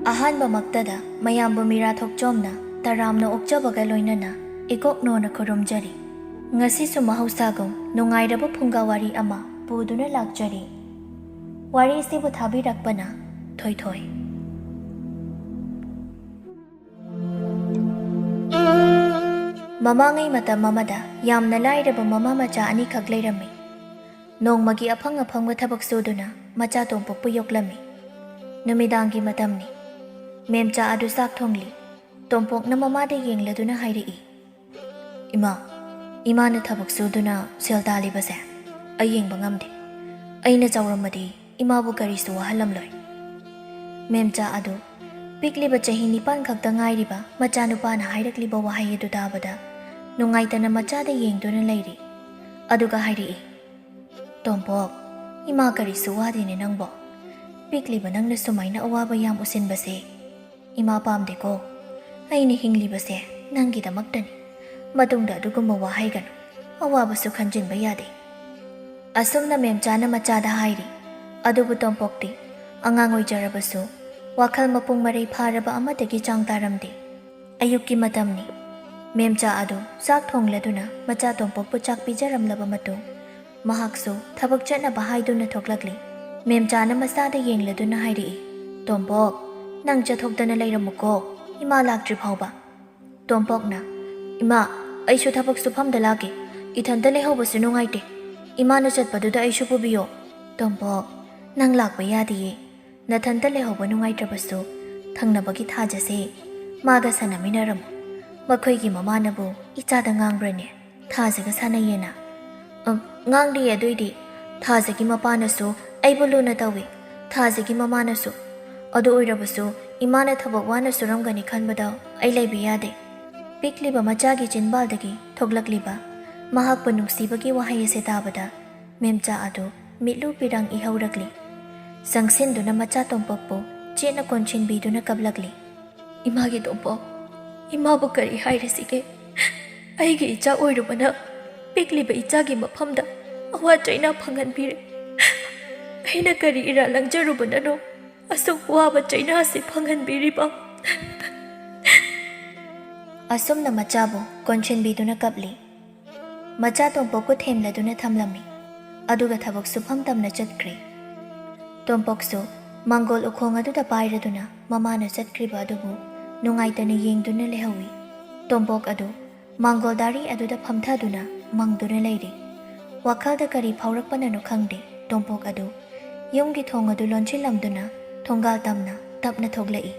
ꯑꯍꯥꯟꯕꯃꯛꯇꯗ ꯃꯌꯥꯝꯕꯨ ꯃꯤꯔꯥ ꯊꯣꯛꯆꯣꯝꯅ ꯇꯔꯥꯝꯅ ꯑꯣꯛꯆꯕꯒ ꯂꯣꯏꯅꯅ ꯏꯀꯣꯛꯅꯣꯅ ꯈꯨꯔꯨꯝꯖꯔꯤ꯫ ꯉꯁꯤꯁꯨ ꯃꯍꯧꯁꯥꯒꯨꯝ ꯅꯨꯡꯉꯥꯏꯔꯕ ꯐꯨꯡꯒꯥ ꯋꯥꯔꯤ ꯑꯃ ꯄꯨꯗꯨꯅ ꯂꯥꯛꯆꯔꯤ꯫ ꯋꯥꯔꯤꯁꯤꯕꯨ ꯊꯥꯕꯤꯔꯛꯄꯅ ꯊꯣꯏꯊꯣꯏ꯫ ꯃꯃꯥꯡꯉꯩ ꯃꯇꯝ ꯑꯃꯗ ꯌꯥꯝꯅ ꯂꯥꯏꯔꯕ ꯃꯃꯥ ꯃꯆꯥ ꯑꯅꯤꯈꯛ ꯂꯩꯔꯝꯃꯤ꯫ ꯅꯣꯡꯃꯒꯤ ꯑꯐꯪ ꯑꯐꯪꯕ ꯊꯕꯛ ꯁꯨꯗꯨꯅ ꯃꯆꯥ ꯇꯣꯝꯄꯣꯛꯄꯨ ꯌꯣꯛꯂꯝꯃꯤ꯫ ꯅꯨꯃꯤꯗꯥꯡꯒꯤ ꯃꯇꯝꯅꯤ꯫ ꯃꯦꯝꯆꯥ ꯑꯗꯨ ꯆꯥꯛ ꯊꯣꯡꯂꯤ꯫ ꯇꯣꯝꯄꯣꯛꯅ ꯃꯃꯥꯗ ꯌꯦꯡꯂꯗꯨꯅ ꯍꯥꯏꯔꯛꯏ, ꯏꯃꯥꯅ ꯊꯕꯛ ꯁꯨꯗꯨꯅ ꯁꯦꯜ ꯇꯥꯜꯂꯤꯕꯁꯦ ꯑꯩ ꯌꯦꯡꯕ ꯉꯝꯗꯦ꯫ ꯑꯩꯅ ꯆꯥꯎꯔꯝꯃꯗꯤ ꯏꯃꯥꯕꯨ ꯀꯔꯤꯁꯨ ꯋꯥꯍꯜꯂꯝꯂꯣꯏ꯫ ꯃꯦꯝꯆꯥ ꯑꯗꯨ ꯄꯤꯛꯂꯤꯕ ꯆꯍꯤ 9 ꯈꯛꯇ ꯉꯥꯏꯔꯤꯕ ꯃꯆꯥꯅꯨꯄꯥꯅ ꯍꯥꯏꯔꯛꯂꯤꯕ ꯋꯥꯍꯩ ꯑꯗꯨ ꯇꯥꯕꯗ ꯅꯨꯡꯉꯥꯏꯇꯅ ꯃꯆꯥꯗ ꯌꯦꯡꯗꯨꯅ ꯂꯩꯔꯤ꯫ ꯑꯗꯨꯒ ꯍꯥꯏꯔꯛꯏ, ꯇꯣꯝꯄꯣꯛ, ꯏꯃꯥ ꯀꯔꯤꯁꯨ ꯋꯥꯗꯦꯅꯦ ꯅꯪꯕꯣ꯫ ꯄꯤꯛꯂꯤꯕ ꯅꯪꯅ ꯁꯨꯃꯥꯏꯅ ꯑꯋꯥꯕ ꯌꯥꯝ ꯎꯁꯤꯟꯕꯁꯦ ꯏꯃꯥ ꯄꯥꯝꯗꯦꯀꯣ꯫ ꯑꯩꯅ ꯍꯤꯡꯂꯤꯕꯁꯦ ꯅꯪꯒꯤꯗꯃꯛꯇꯅꯤ꯫ ꯃꯇꯨꯡꯗ ꯑꯗꯨꯒꯨꯝꯕ ꯋꯥ ꯍꯥꯏꯒꯅꯨ꯫ ꯑꯋꯥꯕꯁꯨ ꯈꯟꯖꯤꯟꯕ ꯌꯥꯗꯦ꯫ ꯑꯁꯨꯝꯅ ꯃꯦꯝꯆꯥꯅ ꯃꯆꯥꯗ ꯍꯥꯏꯔꯤ꯫ ꯑꯗꯨꯕꯨ ꯇꯣꯝꯄꯣꯛꯇꯤ ꯑꯉꯥꯡ ꯑꯣꯏꯖꯔꯕꯁꯨ ꯋꯥꯈꯜ ꯃꯄꯨꯡ ꯃꯔꯩ ꯐꯥꯔꯕ ꯑꯃꯗꯒꯤ ꯆꯥꯡ ꯇꯥꯔꯝꯗꯦ꯫ ꯑꯌꯨꯛꯀꯤ ꯃꯇꯝꯅꯤ꯫ ꯃꯦꯝꯆꯥ ꯑꯗꯨ ꯆꯥꯛ ꯊꯣꯡꯂꯗꯨꯅ ꯃꯆꯥ ꯇꯣꯝꯄꯣꯛꯄꯨ ꯆꯥꯛ ꯄꯤꯖꯔꯝꯂꯕ ꯃꯇꯨꯡ ꯃꯍꯥꯛꯁꯨ ꯊꯕꯛ ꯆꯠꯅꯕ ꯍꯥꯏꯗꯨꯅ ꯊꯣꯛꯂꯛꯂꯤ꯫ ꯃꯦꯝꯆꯥꯅ ꯃꯆꯥꯗ ꯌꯦꯡꯂꯗꯨꯅ ꯍꯥꯏꯔꯛꯏ, ꯇꯣꯝꯄꯣꯛ, ꯅꯪ ꯆꯠꯊꯣꯛꯇꯅ ꯂꯩꯔꯝꯃꯨꯀꯣ ꯏꯃꯥ ꯂꯥꯛꯇ꯭ꯔꯤ ꯐꯥꯎꯕ꯫ ꯇꯣꯝꯄꯣꯛꯅ, ꯏꯃꯥ, ꯑꯩꯁꯨ ꯊꯕꯛ ꯁꯨꯐꯝꯗ ꯂꯥꯛꯀꯦ꯫ ꯏꯊꯟꯇ ꯂꯩꯍꯧꯕꯁꯨ ꯅꯨꯡꯉꯥꯏꯇꯦ꯫ ꯏꯃꯥꯅ ꯆꯠꯄꯗꯨꯗ ꯑꯩꯁꯨ ꯄꯨꯕꯤꯌꯣ꯫ ꯇꯣꯝꯄꯣꯛ, ꯅꯪ ꯂꯥꯛꯄ ꯌꯥꯗꯤꯌꯦ꯫ ꯅꯊꯟꯇ ꯂꯩꯍꯧꯕ ꯅꯨꯡꯉꯥꯏꯇ꯭ꯔꯕꯁꯨ ꯊꯪꯅꯕꯒꯤ ꯊꯥꯖꯁꯦ ꯃꯥꯒ ꯁꯥꯟꯅꯃꯤꯟꯅꯔꯝꯃꯨ꯫ ꯃꯈꯣꯏꯒꯤ ꯃꯃꯥꯅꯕꯨ ꯏꯆꯥꯗ ꯉꯥꯡꯕ꯭ꯔꯅꯦ ꯊꯥꯖꯒ ꯁꯥꯟꯅꯩꯌꯦꯅ? ꯉꯥꯡꯗꯤꯌꯦ ꯑꯗꯨꯏꯗꯤ꯫ ꯊꯥꯖꯒꯤ ꯃꯄꯥꯅꯁꯨ ꯑꯩꯕꯨ ꯂꯨꯅ ꯇꯧꯏ, ꯊꯥꯖꯒꯤ ꯃꯃꯥꯅꯁꯨ꯫ ꯑꯗꯨ ꯑꯣꯏꯔꯕꯁꯨ ꯏꯃꯥꯅ ꯊꯕꯛ ꯋꯥꯅ ꯁꯨꯔꯝꯒꯅꯤ ꯈꯟꯕꯗ ꯑꯩ ꯂꯩꯕ ꯌꯥꯗꯦ꯫ ꯄꯤꯛꯂꯤꯕ ꯃꯆꯥꯒꯤ ꯆꯤꯟꯕꯥꯜꯗꯒꯤ ꯊꯣꯛꯂꯛꯂꯤꯕ ꯃꯍꯥꯛꯄꯨ ꯅꯨꯡꯁꯤꯕꯒꯤ ꯋꯥꯍꯩ ꯑꯁꯤ ꯇꯥꯕꯗ ꯃꯦꯝꯆꯥ ꯑꯗꯨ ꯃꯤꯠꯂꯨ ꯄꯤꯔꯥꯡ ꯏꯍꯧꯔꯛꯂꯤ꯫ ꯆꯪꯁꯤꯟꯗꯨꯅ ꯃꯆꯥ ꯇꯣꯝꯄꯣꯛꯄꯨ ꯆꯦꯠꯅ ꯀꯣꯟꯁꯤꯟꯕꯤꯗꯨꯅ ꯀꯞꯂꯛꯂꯤ꯫ ꯏꯃꯥꯒꯤ ꯇꯣꯝꯄꯣꯛ, ꯏꯃꯥꯕꯨ ꯀꯔꯤ ꯍꯥꯏꯔꯁꯤꯒꯦ? ꯑꯩꯒꯤ ꯏꯆꯥ ꯑꯣꯏꯔꯨꯕꯅ ꯄꯤꯛꯂꯤꯕ ꯏꯆꯥꯒꯤ ꯃꯐꯝꯗ ꯑꯋꯥ ꯆꯩꯅꯥ ꯐꯪꯍꯟꯕꯤꯔꯦ꯫ ꯑꯩꯅ ꯀꯔꯤ ꯏꯔꯥꯜ ꯂꯪꯖꯔꯨꯕꯅꯅꯣ ꯑꯁꯨꯛ ꯋꯥꯕ ꯆꯩꯅꯥꯁꯤ ꯐꯪꯍꯟꯕꯤꯔꯤꯕ? ꯑꯁꯨꯝꯅ ꯃꯆꯥꯕꯨ ꯀꯣꯟꯁꯤꯟꯕꯤꯗꯨꯅ ꯀꯞꯂꯤ꯫ ꯃꯆꯥ ꯇꯣꯝꯄꯣꯛꯄꯨ ꯊꯦꯝꯂꯗꯨꯅ ꯊꯝꯂꯝꯃꯤ꯫ ꯑꯗꯨꯒ ꯊꯕꯛ ꯁꯨꯐꯝ ꯇꯝꯅ ꯆꯠꯈ꯭ꯔꯦ꯫ ꯇꯣꯝꯄꯣꯛꯁꯨ ꯃꯥꯡꯒꯣꯜ ꯎꯈꯣꯡ ꯑꯗꯨꯗ ꯄꯥꯏꯔꯗꯨꯅ ꯃꯃꯥꯅ ꯆꯠꯈ꯭ꯔꯤꯕ ꯑꯗꯨꯕꯨ ꯅꯨꯡꯉꯥꯏꯇꯅ ꯌꯦꯡꯗꯨꯅ ꯂꯩꯍꯧꯏ꯫ ꯇꯣꯝꯄꯣꯛ ꯑꯗꯨ ꯃꯥꯡꯒꯣꯜ ꯗꯥꯔꯤ ꯑꯗꯨꯗ ꯐꯝꯊꯗꯨꯅ ꯃꯪꯗꯨꯅ ꯂꯩꯔꯤ꯫ ꯋꯥꯈꯜꯗ ꯀꯔꯤ ꯐꯥꯎꯔꯛꯄꯅꯅꯣ ꯈꯪꯗꯦ, ꯇꯣꯝꯄꯣꯛ ꯑꯗꯨ ꯌꯨꯝꯒꯤ ꯊꯣꯡ ꯑꯗꯨ ꯂꯣꯟꯁꯤꯜꯂꯝꯗꯨꯅ ꯊꯣꯡꯒꯥꯜ ꯇꯝꯅ ꯇꯞꯅ ꯊꯣꯛꯂꯛꯏ꯫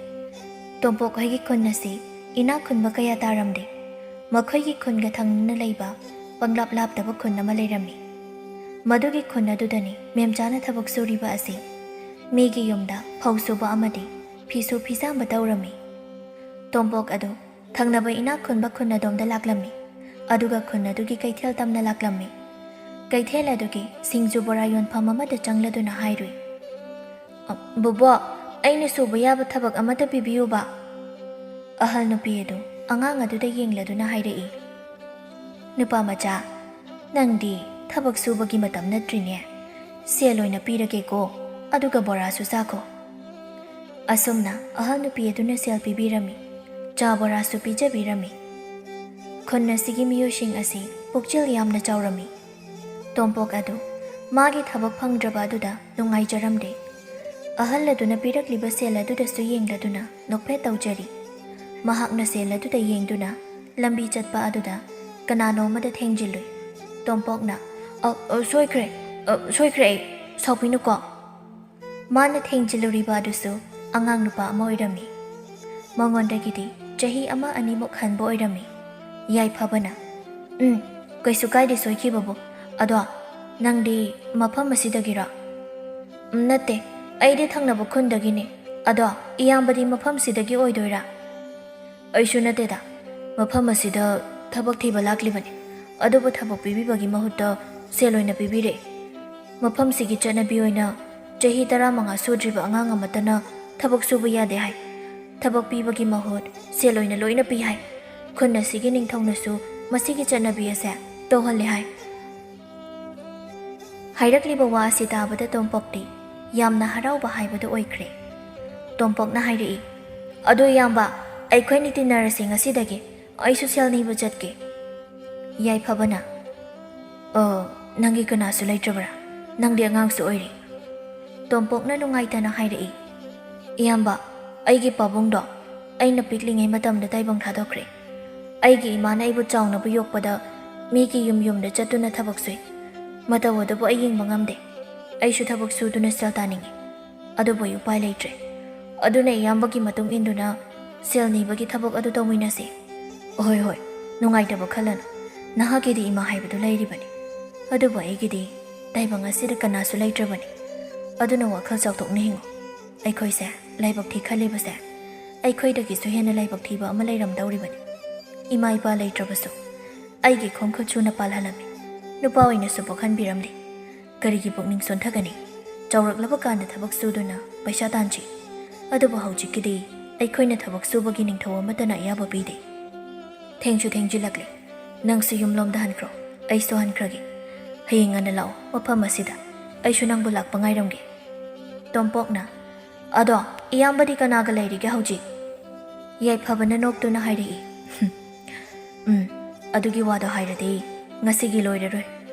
ꯇꯣꯝꯄꯣꯛ ꯍꯣꯏꯒꯤ ꯈꯨꯟ ꯑꯁꯤ ꯏꯅꯥꯛ ꯈꯨꯟꯕ ꯀꯌꯥ ꯇꯥꯔꯝꯗꯦ꯫ ꯃꯈꯣꯏꯒꯤ ꯈꯨꯟꯒ ꯊꯪꯅꯅ ꯂꯩꯕ ꯄꯪꯂꯥꯞ ꯂꯥꯞꯇꯕ ꯈꯨꯟ ꯑꯃ ꯂꯩꯔꯝꯃꯤ꯫ ꯃꯗꯨꯒꯤ ꯈꯨꯟ ꯑꯗꯨꯗꯅꯤ ꯃꯦꯝꯆꯥꯅ ꯊꯕꯛ ꯁꯨꯔꯤꯕ ꯑꯁꯤ꯫ ꯃꯤꯒꯤ ꯌꯨꯝꯗ ꯐꯧ ꯁꯨꯕ ꯑꯃꯗꯤ ꯐꯤꯁꯨ ꯐꯤꯖꯥꯝꯕ ꯇꯧꯔꯝꯃꯤ꯫ ꯇꯣꯝꯄꯣꯛ ꯑꯗꯨ ꯊꯪꯅꯕ ꯏꯅꯥꯛ ꯈꯨꯟꯕ ꯈꯨꯟ ꯑꯗꯣꯝꯗ ꯂꯥꯛꯂꯝꯃꯤ꯫ ꯑꯗꯨꯒ ꯈꯨꯟ ꯑꯗꯨꯒꯤ ꯀꯩꯊꯦꯜ ꯇꯝꯅ ꯂꯥꯛꯂꯝꯃꯤ꯫ ꯀꯩꯊꯦꯜ ꯑꯗꯨꯒꯤ ꯁꯤꯡꯖꯨ ꯕꯣꯔꯥ ꯌꯣꯟꯐꯝ ꯑꯃꯗ ꯆꯪꯂꯗꯨꯅ ꯍꯥꯏꯔꯨꯏ, ꯕꯨꯕꯣꯛ, ꯑꯩꯅ ꯁꯨꯕ ꯌꯥꯕ ꯊꯕꯛ ꯑꯃꯠꯇ ꯄꯤꯕꯤꯌꯨꯕ꯫ ꯑꯍꯜ ꯅꯨꯄꯤ ꯑꯗꯨ ꯑꯉꯥꯡ ꯑꯗꯨꯗ ꯌꯦꯡꯂꯗꯨꯅ ꯍꯥꯏꯔꯛꯏ, ꯅꯨꯄꯥ ꯃꯆꯥ, ꯅꯪꯗꯤ ꯊꯕꯛ ꯁꯨꯕꯒꯤ ꯃꯇꯝ ꯅꯠꯇ꯭ꯔꯤꯅꯦ꯫ ꯁꯦꯜ ꯑꯣꯏꯅ ꯄꯤꯔꯒꯦꯀꯣ, ꯑꯗꯨꯒ ꯕꯣꯔꯥꯁꯨ ꯆꯥꯈꯣ꯫ ꯑꯁꯨꯝꯅ ꯑꯍꯜ ꯅꯨꯄꯤ ꯑꯗꯨꯅ ꯁꯦꯜ ꯄꯤꯕꯤꯔꯝꯃꯤ꯫ ꯆꯥ ꯕꯣꯔꯥꯁꯨ ꯄꯤꯖꯕꯤꯔꯝꯃꯤ꯫ ꯈꯨꯟ ꯑꯁꯤꯒꯤ ꯃꯤꯑꯣꯏꯁꯤꯡ ꯑꯁꯤ ꯄꯨꯛꯆꯦꯜ ꯌꯥꯝꯅ ꯆꯥꯎꯔꯝꯃꯤ꯫ ꯇꯣꯝꯄꯣꯛ ꯑꯗꯨ ꯃꯥꯒꯤ ꯊꯕꯛ ꯐꯪꯗ꯭ꯔꯕ ꯑꯗꯨꯗ ꯅꯨꯡꯉꯥꯏꯖꯔꯝꯗꯦ꯫ ꯑꯍꯜ ꯑꯗꯨꯅ ꯄꯤꯔꯛꯂꯤꯕ ꯁꯦꯜ ꯑꯗꯨꯗꯁꯨ ꯌꯦꯡꯂꯗꯨꯅ ꯅꯣꯛꯐꯦꯠ ꯇꯧꯖꯔꯤ꯫ ꯃꯍꯥꯛꯅ ꯁꯦꯜ ꯑꯗꯨꯗ ꯌꯦꯡꯗꯨꯅ ꯂꯝꯕꯤ ꯆꯠꯄ ꯑꯗꯨꯗ ꯀꯅꯥꯅꯣꯃꯗ ꯊꯦꯡꯖꯤꯜꯂꯨꯏ꯫ ꯇꯣꯝꯄꯣꯛꯅ, ꯁꯣꯏꯈ꯭ꯔꯦ ꯑꯩ, ꯁꯥꯎꯕꯤꯅꯨꯀꯣ꯫ ꯃꯥꯅ ꯊꯦꯡꯖꯤꯜꯂꯨꯔꯤꯕ ꯑꯗꯨꯁꯨ ꯑꯉꯥꯡ ꯅꯨꯄꯥ ꯑꯃ ꯑꯣꯏꯔꯝꯃꯤ꯫ ꯃꯉꯣꯟꯗꯒꯤꯗꯤ ꯆꯍꯤ 1-2 ꯍꯟꯕ ꯑꯣꯏꯔꯝꯃꯤ꯫ ꯌꯥꯏꯐꯕꯅ, ꯀꯩꯁꯨ ꯀꯥꯏꯗꯦ ꯁꯣꯏꯈꯤꯕꯕꯨ꯫ ꯑꯗꯣ ꯅꯪꯗꯤ ꯃꯐꯝ ꯑꯁꯤꯗꯒꯤꯔꯣ? ꯅꯠꯇꯦ, ꯑꯩꯗꯤ ꯊꯪꯅꯕ ꯈꯨꯟꯗꯒꯤꯅꯤ꯫ ꯑꯗꯣ ꯏꯌꯥꯝꯕꯗꯤ ꯃꯐꯝꯁꯤꯗꯒꯤ ꯑꯣꯏꯗꯣꯏꯔꯥ? ꯑꯩꯁꯨ ꯅꯠꯇꯦꯗ, ꯃꯐꯝ ꯑꯁꯤꯗ ꯊꯕꯛ ꯊꯤꯕ ꯂꯥꯛꯂꯤꯕꯅꯤ꯫ ꯑꯗꯨꯕꯨ ꯊꯕꯛ ꯄꯤꯕꯤꯕꯒꯤ ꯃꯍꯨꯠꯇ ꯁꯦꯜ ꯑꯣꯏꯅ ꯄꯤꯕꯤꯔꯛꯏ꯫ ꯃꯐꯝꯁꯤꯒꯤ ꯆꯠꯅꯕꯤ ꯑꯣꯏꯅ ꯆꯍꯤ 15 ꯁꯨꯗ꯭ꯔꯤꯕ ꯑꯉꯥꯡ ꯑꯃꯠꯇꯅ ꯊꯕꯛ ꯁꯨꯕ ꯌꯥꯗꯦ ꯍꯥꯏ꯫ ꯊꯕꯛ ꯄꯤꯕꯒꯤ ꯃꯍꯨꯠ ꯁꯦꯜ ꯑꯣꯏꯅ ꯂꯣꯏꯅ ꯄꯤ ꯍꯥꯏ꯫ ꯈꯨꯟ ꯑꯁꯤꯒꯤ ꯅꯤꯡꯊꯧꯅꯁꯨ ꯃꯁꯤꯒꯤ ꯆꯠꯅꯕꯤ ꯑꯁꯦ ꯇꯧꯍꯜꯂꯦ ꯍꯥꯏ꯫ ꯍꯥꯏꯔꯛꯂꯤꯕ ꯋꯥ ꯑꯁꯤ ꯇꯥꯕꯗ ꯇꯣꯝꯄꯣꯛꯇꯤ ꯌꯥꯝꯅ ꯍꯔꯥꯎꯕ ꯍꯥꯏꯕꯗꯨ ꯑꯣꯏꯈ꯭ꯔꯦ꯫ ꯇꯣꯝꯄꯣꯛꯅ ꯍꯥꯏꯔꯛꯏ꯫ ꯑꯗꯣ ꯏꯌꯥꯝꯕ, ꯑꯩꯈꯣꯏꯅꯤ ꯇꯤꯟꯅꯔꯁꯤ ꯉꯁꯤꯗꯒꯤ, ꯑꯩꯁꯨ ꯁꯦꯜ ꯅꯤꯕ ꯆꯠꯀꯦ꯫ ꯌꯥꯏꯐꯕꯅ ꯅꯪꯒꯤ ꯀꯅꯥꯁꯨ ꯂꯩꯇ꯭ꯔꯕ꯭ꯔꯥ? ꯅꯪꯗꯤ ꯑꯉꯥꯡꯁꯨ ꯑꯣꯏꯔꯤ꯫ ꯇꯣꯝꯄꯣꯛꯅ ꯅꯨꯡꯉꯥꯏꯇꯅ ꯍꯥꯏꯔꯛꯏ꯫ ꯏꯌꯥꯝꯕ, ꯑꯩꯒꯤ ꯄꯥꯕꯨꯡꯗꯣ ꯑꯩꯅ ꯄꯤꯛꯂꯤꯉꯩ ꯃꯇꯝꯗ ꯇꯥꯏꯕꯪ ꯊꯥꯗꯣꯛꯈ꯭ꯔꯦ꯫ ꯑꯩꯒꯤ ꯏꯃꯥꯅ ꯑꯩꯕꯨ ꯆꯥꯎꯅꯕ ꯌꯣꯛꯄꯗ ꯃꯤꯒꯤ ꯌꯨꯝꯗ ꯆꯠꯇꯨꯅ ꯊꯕꯛ ꯁꯨꯏ꯫ ꯃꯇꯧ ꯑꯗꯨꯕꯨ ꯑꯩ ꯌꯦꯡꯕ ꯉꯝꯗꯦ꯫ ꯑꯩꯁꯨ ꯊꯕꯛ ꯁꯨꯗꯨꯅ ꯁꯦꯜ ꯇꯥꯅꯤꯡꯉꯤ꯫ ꯑꯗꯨꯕꯨ ꯑꯩ ꯎꯄꯥꯏ ꯂꯩꯇ꯭ꯔꯦ꯫ ꯑꯗꯨꯅ ꯏꯌꯥꯝꯕꯒꯤ ꯃꯇꯨꯡ ꯏꯟꯗꯨꯅ ꯁꯦꯜ ꯅꯤꯕꯒꯤ ꯊꯕꯛ ꯑꯗꯨ ꯇꯧꯃꯤꯟꯅꯁꯤ꯫ ꯍꯣꯏ ꯍꯣꯏ, ꯅꯨꯡꯉꯥꯏꯇꯕ ꯈꯜꯂꯅꯨ꯫ ꯅꯍꯥꯛꯀꯤꯗꯤ ꯏꯃꯥ ꯍꯥꯏꯕꯗꯨ ꯂꯩꯔꯤꯕꯅꯤ꯫ ꯑꯗꯨꯕꯨ ꯑꯩꯒꯤꯗꯤ ꯇꯥꯏꯕꯪ ꯑꯁꯤꯗ ꯀꯅꯥꯁꯨ ꯂꯩꯇ꯭ꯔꯕꯅꯤ꯫ ꯑꯗꯨꯅ ꯋꯥꯈꯜ ꯆꯥꯎꯊꯣꯛꯅ ꯍꯤꯡꯉꯨ꯫ ꯑꯩꯈꯣꯏꯁꯦ ꯂꯥꯏꯕꯛ ꯊꯤ ꯈꯜꯂꯤꯕꯁꯦ ꯑꯩꯈꯣꯏꯗꯒꯤꯁꯨ ꯍꯦꯟꯅ ꯂꯥꯏꯕꯛ ꯊꯤꯕ ꯑꯃ ꯂꯩꯔꯝꯗꯧꯔꯤꯕꯅꯤ꯫ ꯏꯃꯥ ꯏꯄꯥ ꯂꯩꯇ꯭ꯔꯕꯁꯨ ꯑꯩꯒꯤ ꯈꯣꯡ ꯈꯨꯠ ꯁꯨꯅ ꯄꯥꯜꯍꯜꯂꯝꯃꯤ꯫ ꯅꯨꯄꯥ ꯑꯣꯏꯅꯁꯨ ꯄꯣꯛꯍꯟꯕꯤꯔꯝꯂꯤ꯫ ꯀꯔꯤꯒꯤ ꯄꯨꯛꯅꯤꯡ ꯁꯣꯟꯊꯒꯅꯤ? ꯆꯥꯎꯔꯛꯂꯕ ꯀꯥꯟꯗ ꯊꯕꯛ ꯁꯨꯗꯨꯅ ꯄꯩꯁꯥ ꯇꯥꯟꯁꯤ꯫ ꯑꯗꯨꯕꯨ ꯍꯧꯖꯤꯛꯀꯤꯗꯤ ꯑꯩꯈꯣꯏꯅ ꯊꯕꯛ ꯁꯨꯕꯒꯤ ꯅꯤꯡꯊꯧ ꯑꯃꯠꯇꯅ ꯑꯌꯥꯕ ꯄꯤꯗꯦ꯫ ꯊꯦꯡꯁꯨ ꯊꯦꯡꯖꯤꯜꯂꯛꯂꯤ꯫ ꯅꯪꯁꯨ ꯌꯨꯝꯂꯣꯝꯗ ꯍꯟꯈ꯭ꯔꯣ, ꯑꯩꯁꯨ ꯍꯟꯈ꯭ꯔꯒꯦ꯫ ꯍꯌꯦꯡ ꯉꯟꯅ ꯂꯥꯛꯑꯣ ꯃꯐꯝ ꯑꯁꯤꯗ, ꯑꯩꯁꯨ ꯅꯪꯕꯨ ꯂꯥꯛꯄ ꯉꯥꯏꯔꯝꯒꯦ꯫ ꯇꯣꯝꯄꯣꯛꯅ ꯑꯗꯣ ꯏꯌꯥꯝꯕꯗꯤ ꯀꯅꯥꯒ ꯂꯩꯔꯤꯒꯦ ꯍꯧꯖꯤꯛ? ꯌꯥꯏꯐꯕꯅ ꯅꯣꯛꯇꯨꯅ ꯍꯥꯏꯔꯛꯏ꯫ ꯑꯗꯨꯒꯤ ꯋꯥꯗꯣ ꯍꯥꯏꯔꯗꯤ ꯉꯁꯤꯒꯤ ꯂꯣꯏꯔꯔꯣꯏ,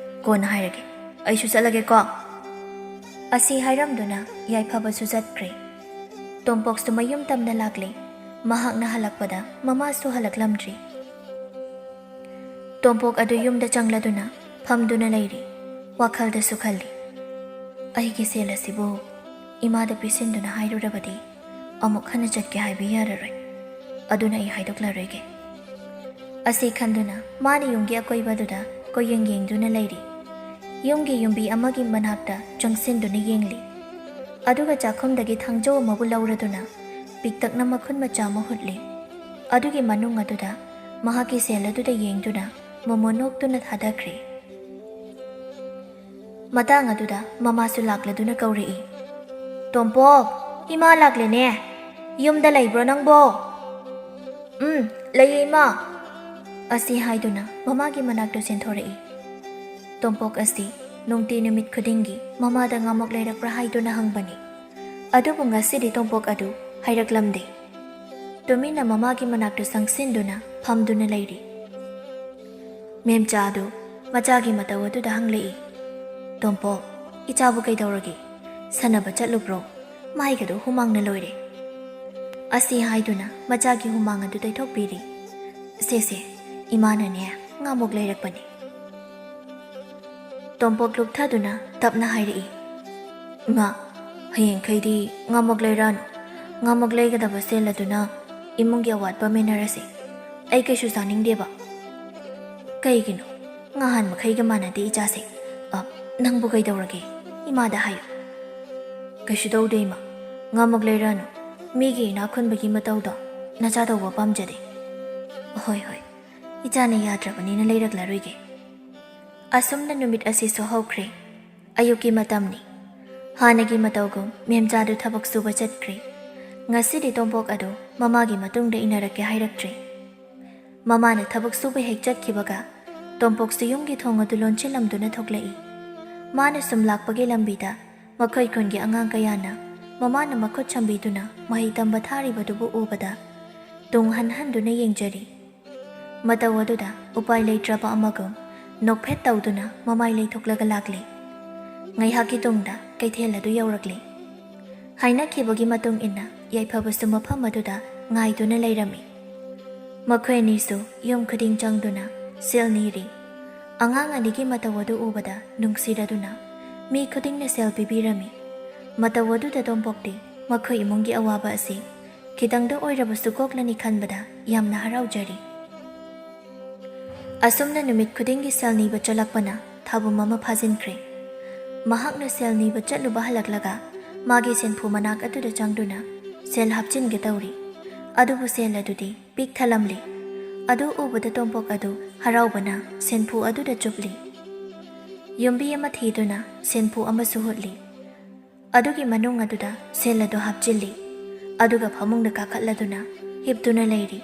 ꯀꯣꯟꯅ ꯍꯥꯏꯔꯒꯦ꯫ ꯑꯩꯁꯨ ꯆꯠꯂꯒꯦꯀꯣ꯫ ꯑꯁꯤ ꯍꯥꯏꯔꯝꯗꯨꯅ ꯌꯥꯏꯐꯕꯁꯨ ꯆꯠꯈ꯭ꯔꯦ꯫ ꯇꯣꯝꯄꯣꯛꯁꯨ ꯃꯌꯨꯝ ꯇꯝꯅ ꯂꯥꯛꯂꯤ꯫ ꯃꯍꯥꯛꯅ ꯍꯜꯂꯛꯄꯗ ꯃꯃꯥꯁꯨ ꯍꯜꯂꯛꯂꯝꯗ꯭ꯔꯤ꯫ ꯇꯣꯝꯄꯣꯛ ꯑꯗꯨ ꯌꯨꯝꯗ ꯆꯪꯂꯗꯨꯅ ꯐꯝꯗꯨꯅ ꯂꯩꯔꯤ꯫ ꯋꯥꯈꯜꯗꯁꯨ ꯈꯜꯂꯤ, ꯑꯩꯒꯤ ꯁꯦꯜ ꯑꯁꯤꯕꯨ ꯏꯃꯥꯗ ꯄꯤꯁꯤꯟꯗꯨꯅ ꯍꯥꯏꯔꯨꯔꯕꯗꯤ ꯑꯃꯨꯛ ꯍꯟꯅ ꯆꯠꯀꯦ ꯍꯥꯏꯕ ꯌꯥꯔꯔꯣꯏ꯫ ꯑꯗꯨꯅ ꯑꯩ ꯍꯥꯏꯗꯣꯛꯂꯔꯣꯏꯒꯦ꯫ ꯑꯁꯤ ꯈꯟꯗꯨꯅ ꯃꯥꯅ ꯌꯨꯝꯒꯤ ꯑꯀꯣꯏꯕꯗꯨꯗ ꯀꯣꯏꯌꯦꯡ ꯌꯦꯡꯗꯨꯅ ꯂꯩꯔꯤ꯫ ꯌꯨꯝꯒꯤ ꯌꯨꯝꯕꯤ ꯑꯃꯒꯤ ꯃꯅꯥꯛꯇ ꯆꯪꯁꯤꯟꯗꯨꯅ ꯌꯦꯡꯂꯤ꯫ ꯑꯗꯨꯒ ꯆꯥꯛꯈꯨꯝꯗꯒꯤ ꯊꯥꯡꯖꯧ ꯑꯃꯕꯨ ꯂꯧꯔꯗꯨꯅ ꯄꯤꯛꯇꯛꯅ ꯃꯈꯨꯟ ꯃꯆꯥ ꯑꯃ ꯍꯨꯠꯂꯤ꯫ ꯑꯗꯨꯒꯤ ꯃꯅꯨꯡ ꯑꯗꯨꯗ ꯃꯍꯥꯛꯀꯤ ꯁꯦꯜ ꯑꯗꯨꯗ ꯌꯦꯡꯗꯨꯅ ꯃꯣꯃꯣ ꯅꯣꯛꯇꯨꯅ ꯊꯥꯗꯈ꯭ꯔꯦ꯫ ꯃꯇꯥꯡ ꯑꯗꯨꯗ ꯃꯃꯥꯁꯨ ꯂꯥꯛꯂꯗꯨꯅ ꯀꯧꯔꯛꯏ꯫ ꯇꯣꯝꯄꯣꯛ, ꯏꯃꯥ ꯂꯥꯛꯂꯦꯅꯦ꯫ ꯌꯨꯝꯗ ꯂꯩꯕ꯭ꯔꯣ ꯅꯪꯕꯣ? ꯂꯩꯌꯦ ꯏꯃꯥ꯫ ꯑꯁꯤ ꯍꯥꯏꯗꯨꯅ ꯃꯃꯥꯒꯤ ꯃꯅꯥꯛꯇ ꯆꯦꯟꯊꯣꯔꯛꯏ꯫ ꯇꯣꯝꯄꯣꯛ ꯑꯁꯤ ꯅꯨꯡꯇꯤ ꯅꯨꯃꯤꯠ ꯈꯨꯗꯤꯡꯒꯤ ꯃꯃꯥꯗ ꯉꯥꯃꯣꯛ ꯂꯩꯔꯛꯄ꯭ꯔꯥ ꯍꯥꯏꯗꯨꯅ ꯍꯪꯕꯅꯤ꯫ ꯑꯗꯨꯕꯨ ꯉꯁꯤꯗꯤ ꯇꯣꯝꯄꯣꯛ ꯑꯗꯨ ꯍꯥꯏꯔꯛꯂꯝꯗꯦ꯫ ꯇꯨꯃꯤꯟꯅ ꯃꯃꯥꯒꯤ ꯃꯅꯥꯛꯇ ꯆꯪꯁꯤꯟꯗꯨꯅ ꯐꯝꯗꯨꯅ ꯂꯩꯔꯤ꯫ ꯃꯦꯝꯆꯥ ꯑꯗꯨ ꯃꯆꯥꯒꯤ ꯃꯇꯧ ꯑꯗꯨꯗ ꯍꯪꯂꯛꯏ꯫ ꯇꯣꯝꯄꯣꯛ, ꯏꯆꯥꯕꯨ ꯀꯩꯗꯧꯔꯒꯦ? ꯁꯥꯟꯅꯕ ꯆꯠꯂꯨꯕ꯭ꯔꯣ? ꯃꯥꯏꯒꯗꯣ ꯍꯨꯃꯥꯡꯅ ꯂꯣꯏꯔꯦ꯫ ꯑꯁꯤ ꯍꯥꯏꯗꯨꯅ ꯃꯆꯥꯒꯤ ꯍꯨꯃꯥꯡ ꯑꯗꯨ ꯇꯩꯊꯣꯛꯄꯤꯔꯤ꯫ ꯁꯦ, ꯏꯃꯥꯅꯅꯦ ꯉꯥꯃꯣꯛ ꯂꯩꯔꯛꯄꯅꯤ꯫ ꯇꯣꯝꯄꯣꯛ ꯂꯨꯞꯊꯗꯨꯅ ꯇꯞꯅ ꯍꯥꯏꯔꯛꯏ꯫ ꯏꯃꯥ, ꯍꯌꯦꯡꯈꯩꯗꯤ ꯉꯥꯃꯣꯛ ꯂꯩꯔꯛꯑꯅꯨ꯫ ꯉꯥꯃꯣꯛ ꯂꯩꯒꯗꯕ ꯁꯦꯜ ꯑꯗꯨꯅ ꯏꯃꯨꯡꯒꯤ ꯑꯋꯥꯠꯄ ꯃꯦꯟꯅꯔꯁꯤ꯫ ꯑꯩ ꯀꯩꯁꯨ ꯆꯥꯅꯤꯡꯗꯦꯕ꯫ ꯀꯩꯒꯤꯅꯣ? ꯉꯍꯥꯟ ꯃꯈꯩꯒ ꯃꯥꯟꯅꯗꯦ ꯏꯆꯥꯁꯦ꯫ ꯅꯪꯕꯨ ꯀꯩꯗꯧꯔꯒꯦ? ꯏꯃꯥꯗ ꯍꯥꯏꯌꯨ꯫ ꯀꯩꯁꯨ ꯇꯧꯗꯦ ꯏꯃꯥ, ꯉꯥꯃꯣꯛ ꯂꯩꯔꯛꯑꯅꯨ꯫ ꯃꯤꯒꯤ ꯏꯅꯥꯛ ꯈꯨꯟꯕꯒꯤ ꯃꯇꯧꯗꯣ ꯅꯆꯥ ꯇꯧꯕ ꯄꯥꯝꯖꯗꯦ꯫ ꯍꯣꯏ, ꯏꯆꯥꯅ ꯌꯥꯗ꯭ꯔꯕꯅꯤꯅ ꯂꯩꯔꯛꯂꯔꯣꯏꯒꯦ꯫ ꯑꯁꯨꯝꯅ ꯅꯨꯃꯤꯠ ꯑꯁꯤꯁꯨ ꯍꯧꯈ꯭ꯔꯦ꯫ ꯑꯌꯨꯛꯀꯤ ꯃꯇꯝꯅꯤ꯫ ꯍꯥꯟꯅꯒꯤ ꯃꯇꯧꯒꯨꯝ ꯃꯦꯝꯆꯥꯗꯨ ꯊꯕꯛ ꯁꯨꯕ ꯆꯠꯈ꯭ꯔꯦ꯫ ꯉꯁꯤꯗꯤ ꯇꯣꯝꯄꯣꯛ ꯑꯗꯨ ꯃꯃꯥꯒꯤ ꯃꯇꯨꯡꯗ ꯏꯟꯅꯔꯛꯀꯦ ꯍꯥꯏꯔꯛꯇ꯭ꯔꯦ꯫ ꯃꯃꯥꯅ ꯊꯕꯛ ꯁꯨꯕ ꯍꯦꯛ ꯆꯠꯈꯤꯕꯒ ꯇꯣꯝꯄꯣꯛꯁꯨ ꯌꯨꯝꯒꯤ ꯊꯣꯡ ꯑꯗꯨ ꯂꯣꯟꯁꯤꯜꯂꯝꯗꯨꯅ ꯊꯣꯛꯂꯛꯏ꯫ ꯃꯥꯅ ꯁꯨꯝ ꯂꯥꯛꯄꯒꯤ ꯂꯝꯕꯤꯗ ꯃꯈꯣꯏ ꯈꯨꯟꯒꯤ ꯑꯉꯥꯡ ꯀꯌꯥꯅ ꯃꯃꯥꯅ ꯃꯈꯨꯠ ꯁꯝꯕꯤꯗꯨꯅ ꯃꯍꯩ ꯇꯝꯕ ꯊꯥꯔꯤꯕꯗꯨꯕꯨ ꯎꯕꯗ ꯇꯨꯡ ꯍꯟꯍꯟꯗꯨꯅ ꯌꯦꯡꯖꯔꯤ꯫ ꯃꯇꯧ ꯑꯗꯨꯗ ꯎꯄꯥꯏ ꯂꯩꯇ꯭ꯔꯕ ꯑꯃꯒꯨꯝ ꯅꯣꯛꯐꯦꯠ ꯇꯧꯗꯨꯅ ꯃꯃꯥꯏ ꯂꯩꯊꯣꯛꯂꯒ ꯂꯥꯛꯂꯤ꯫ ꯉꯥꯏꯍꯥꯛꯀꯤ ꯇꯨꯡꯗ ꯀꯩꯊꯦꯜ ꯑꯗꯨ ꯌꯧꯔꯛꯂꯤ꯫ ꯍꯥꯏꯅꯈꯤꯕꯒꯤ ꯃꯇꯨꯡ ꯏꯟꯅ ꯌꯥꯏꯐꯕꯁꯨ ꯃꯐꯝ ꯑꯗꯨꯗ ꯉꯥꯏꯗꯨꯅ ꯂꯩꯔꯝꯃꯤ꯫ ꯃꯈꯣꯏ ꯑꯅꯤꯁꯨ ꯌꯨꯝ ꯈꯨꯗꯤꯡ ꯆꯪꯗꯨꯅ ꯁꯦꯜ ꯅꯤꯔꯤ꯫ ꯑꯉꯥꯡ ꯑꯅꯤꯒꯤ ꯃꯇꯧ ꯑꯗꯨ ꯎꯕꯗ ꯅꯨꯡꯁꯤꯔꯗꯨꯅ ꯃꯤ ꯈꯨꯗꯤꯡꯅ ꯁꯦꯜ ꯄꯤꯕꯤꯔꯝꯃꯤ꯫ ꯃꯇꯧ ꯑꯗꯨꯗ ꯇꯣꯝꯄꯣꯛꯇꯤ ꯃꯈꯣꯏ ꯏꯃꯨꯡꯒꯤ ꯑꯋꯥꯕ ꯑꯁꯤ ꯈꯤꯇꯪꯗ ꯑꯣꯏꯔꯕꯁꯨ ꯀꯣꯛꯂꯅꯤ ꯈꯟꯕꯗ ꯌꯥꯝꯅ ꯍꯔꯥꯎꯖꯔꯤ꯫ ꯑꯁꯨꯝꯅ ꯅꯨꯃꯤꯠ ꯈꯨꯗꯤꯡꯒꯤ ꯁꯦꯜ ꯅꯤꯕ ꯆꯠꯂꯛꯄꯅ ꯊꯥꯕꯨꯝ ꯑꯃ ꯐꯥꯖꯤꯟꯈ꯭ꯔꯦ꯫ ꯃꯍꯥꯛꯅ ꯁꯦꯜ ꯅꯤꯕ ꯆꯠꯂꯨꯕ ꯍꯜꯂꯛꯂꯒ ꯃꯥꯒꯤ ꯁꯦꯟꯐꯨ ꯃꯅꯥꯛ ꯑꯗꯨꯗ ꯆꯪꯗꯨꯅ ꯁꯦꯜ ꯍꯥꯞꯆꯤꯟꯒꯦ ꯇꯧꯔꯤ꯫ ꯑꯗꯨꯕꯨ ꯁꯦꯜ ꯑꯗꯨꯗꯤ ꯄꯤꯛ ꯊꯜꯂꯝꯂꯤ꯫ ꯑꯗꯨ ꯎꯕꯗ ꯇꯣꯝꯄꯣꯛ ꯑꯗꯨ ꯍꯔꯥꯎꯕꯅ ꯁꯦꯟꯐꯨ ꯑꯗꯨꯗ ꯆꯨꯞꯂꯤ꯫ ꯌꯨꯝꯕꯤ ꯑꯃ ꯊꯤꯗꯨꯅ ꯁꯦꯟꯐꯨ ꯑꯃꯁꯨ ꯍꯨꯠꯂꯤ꯫ ꯑꯗꯨꯒꯤ ꯃꯅꯨꯡ ꯑꯗꯨꯗ ꯁꯦꯜ ꯑꯗꯨ ꯍꯥꯞꯆꯤꯜꯂꯤ꯫ ꯑꯗꯨꯒ ꯐꯃꯨꯡꯗ ꯀꯥꯈꯠꯂꯗꯨꯅ ꯍꯤꯞꯇꯨꯅ ꯂꯩꯔꯤ꯫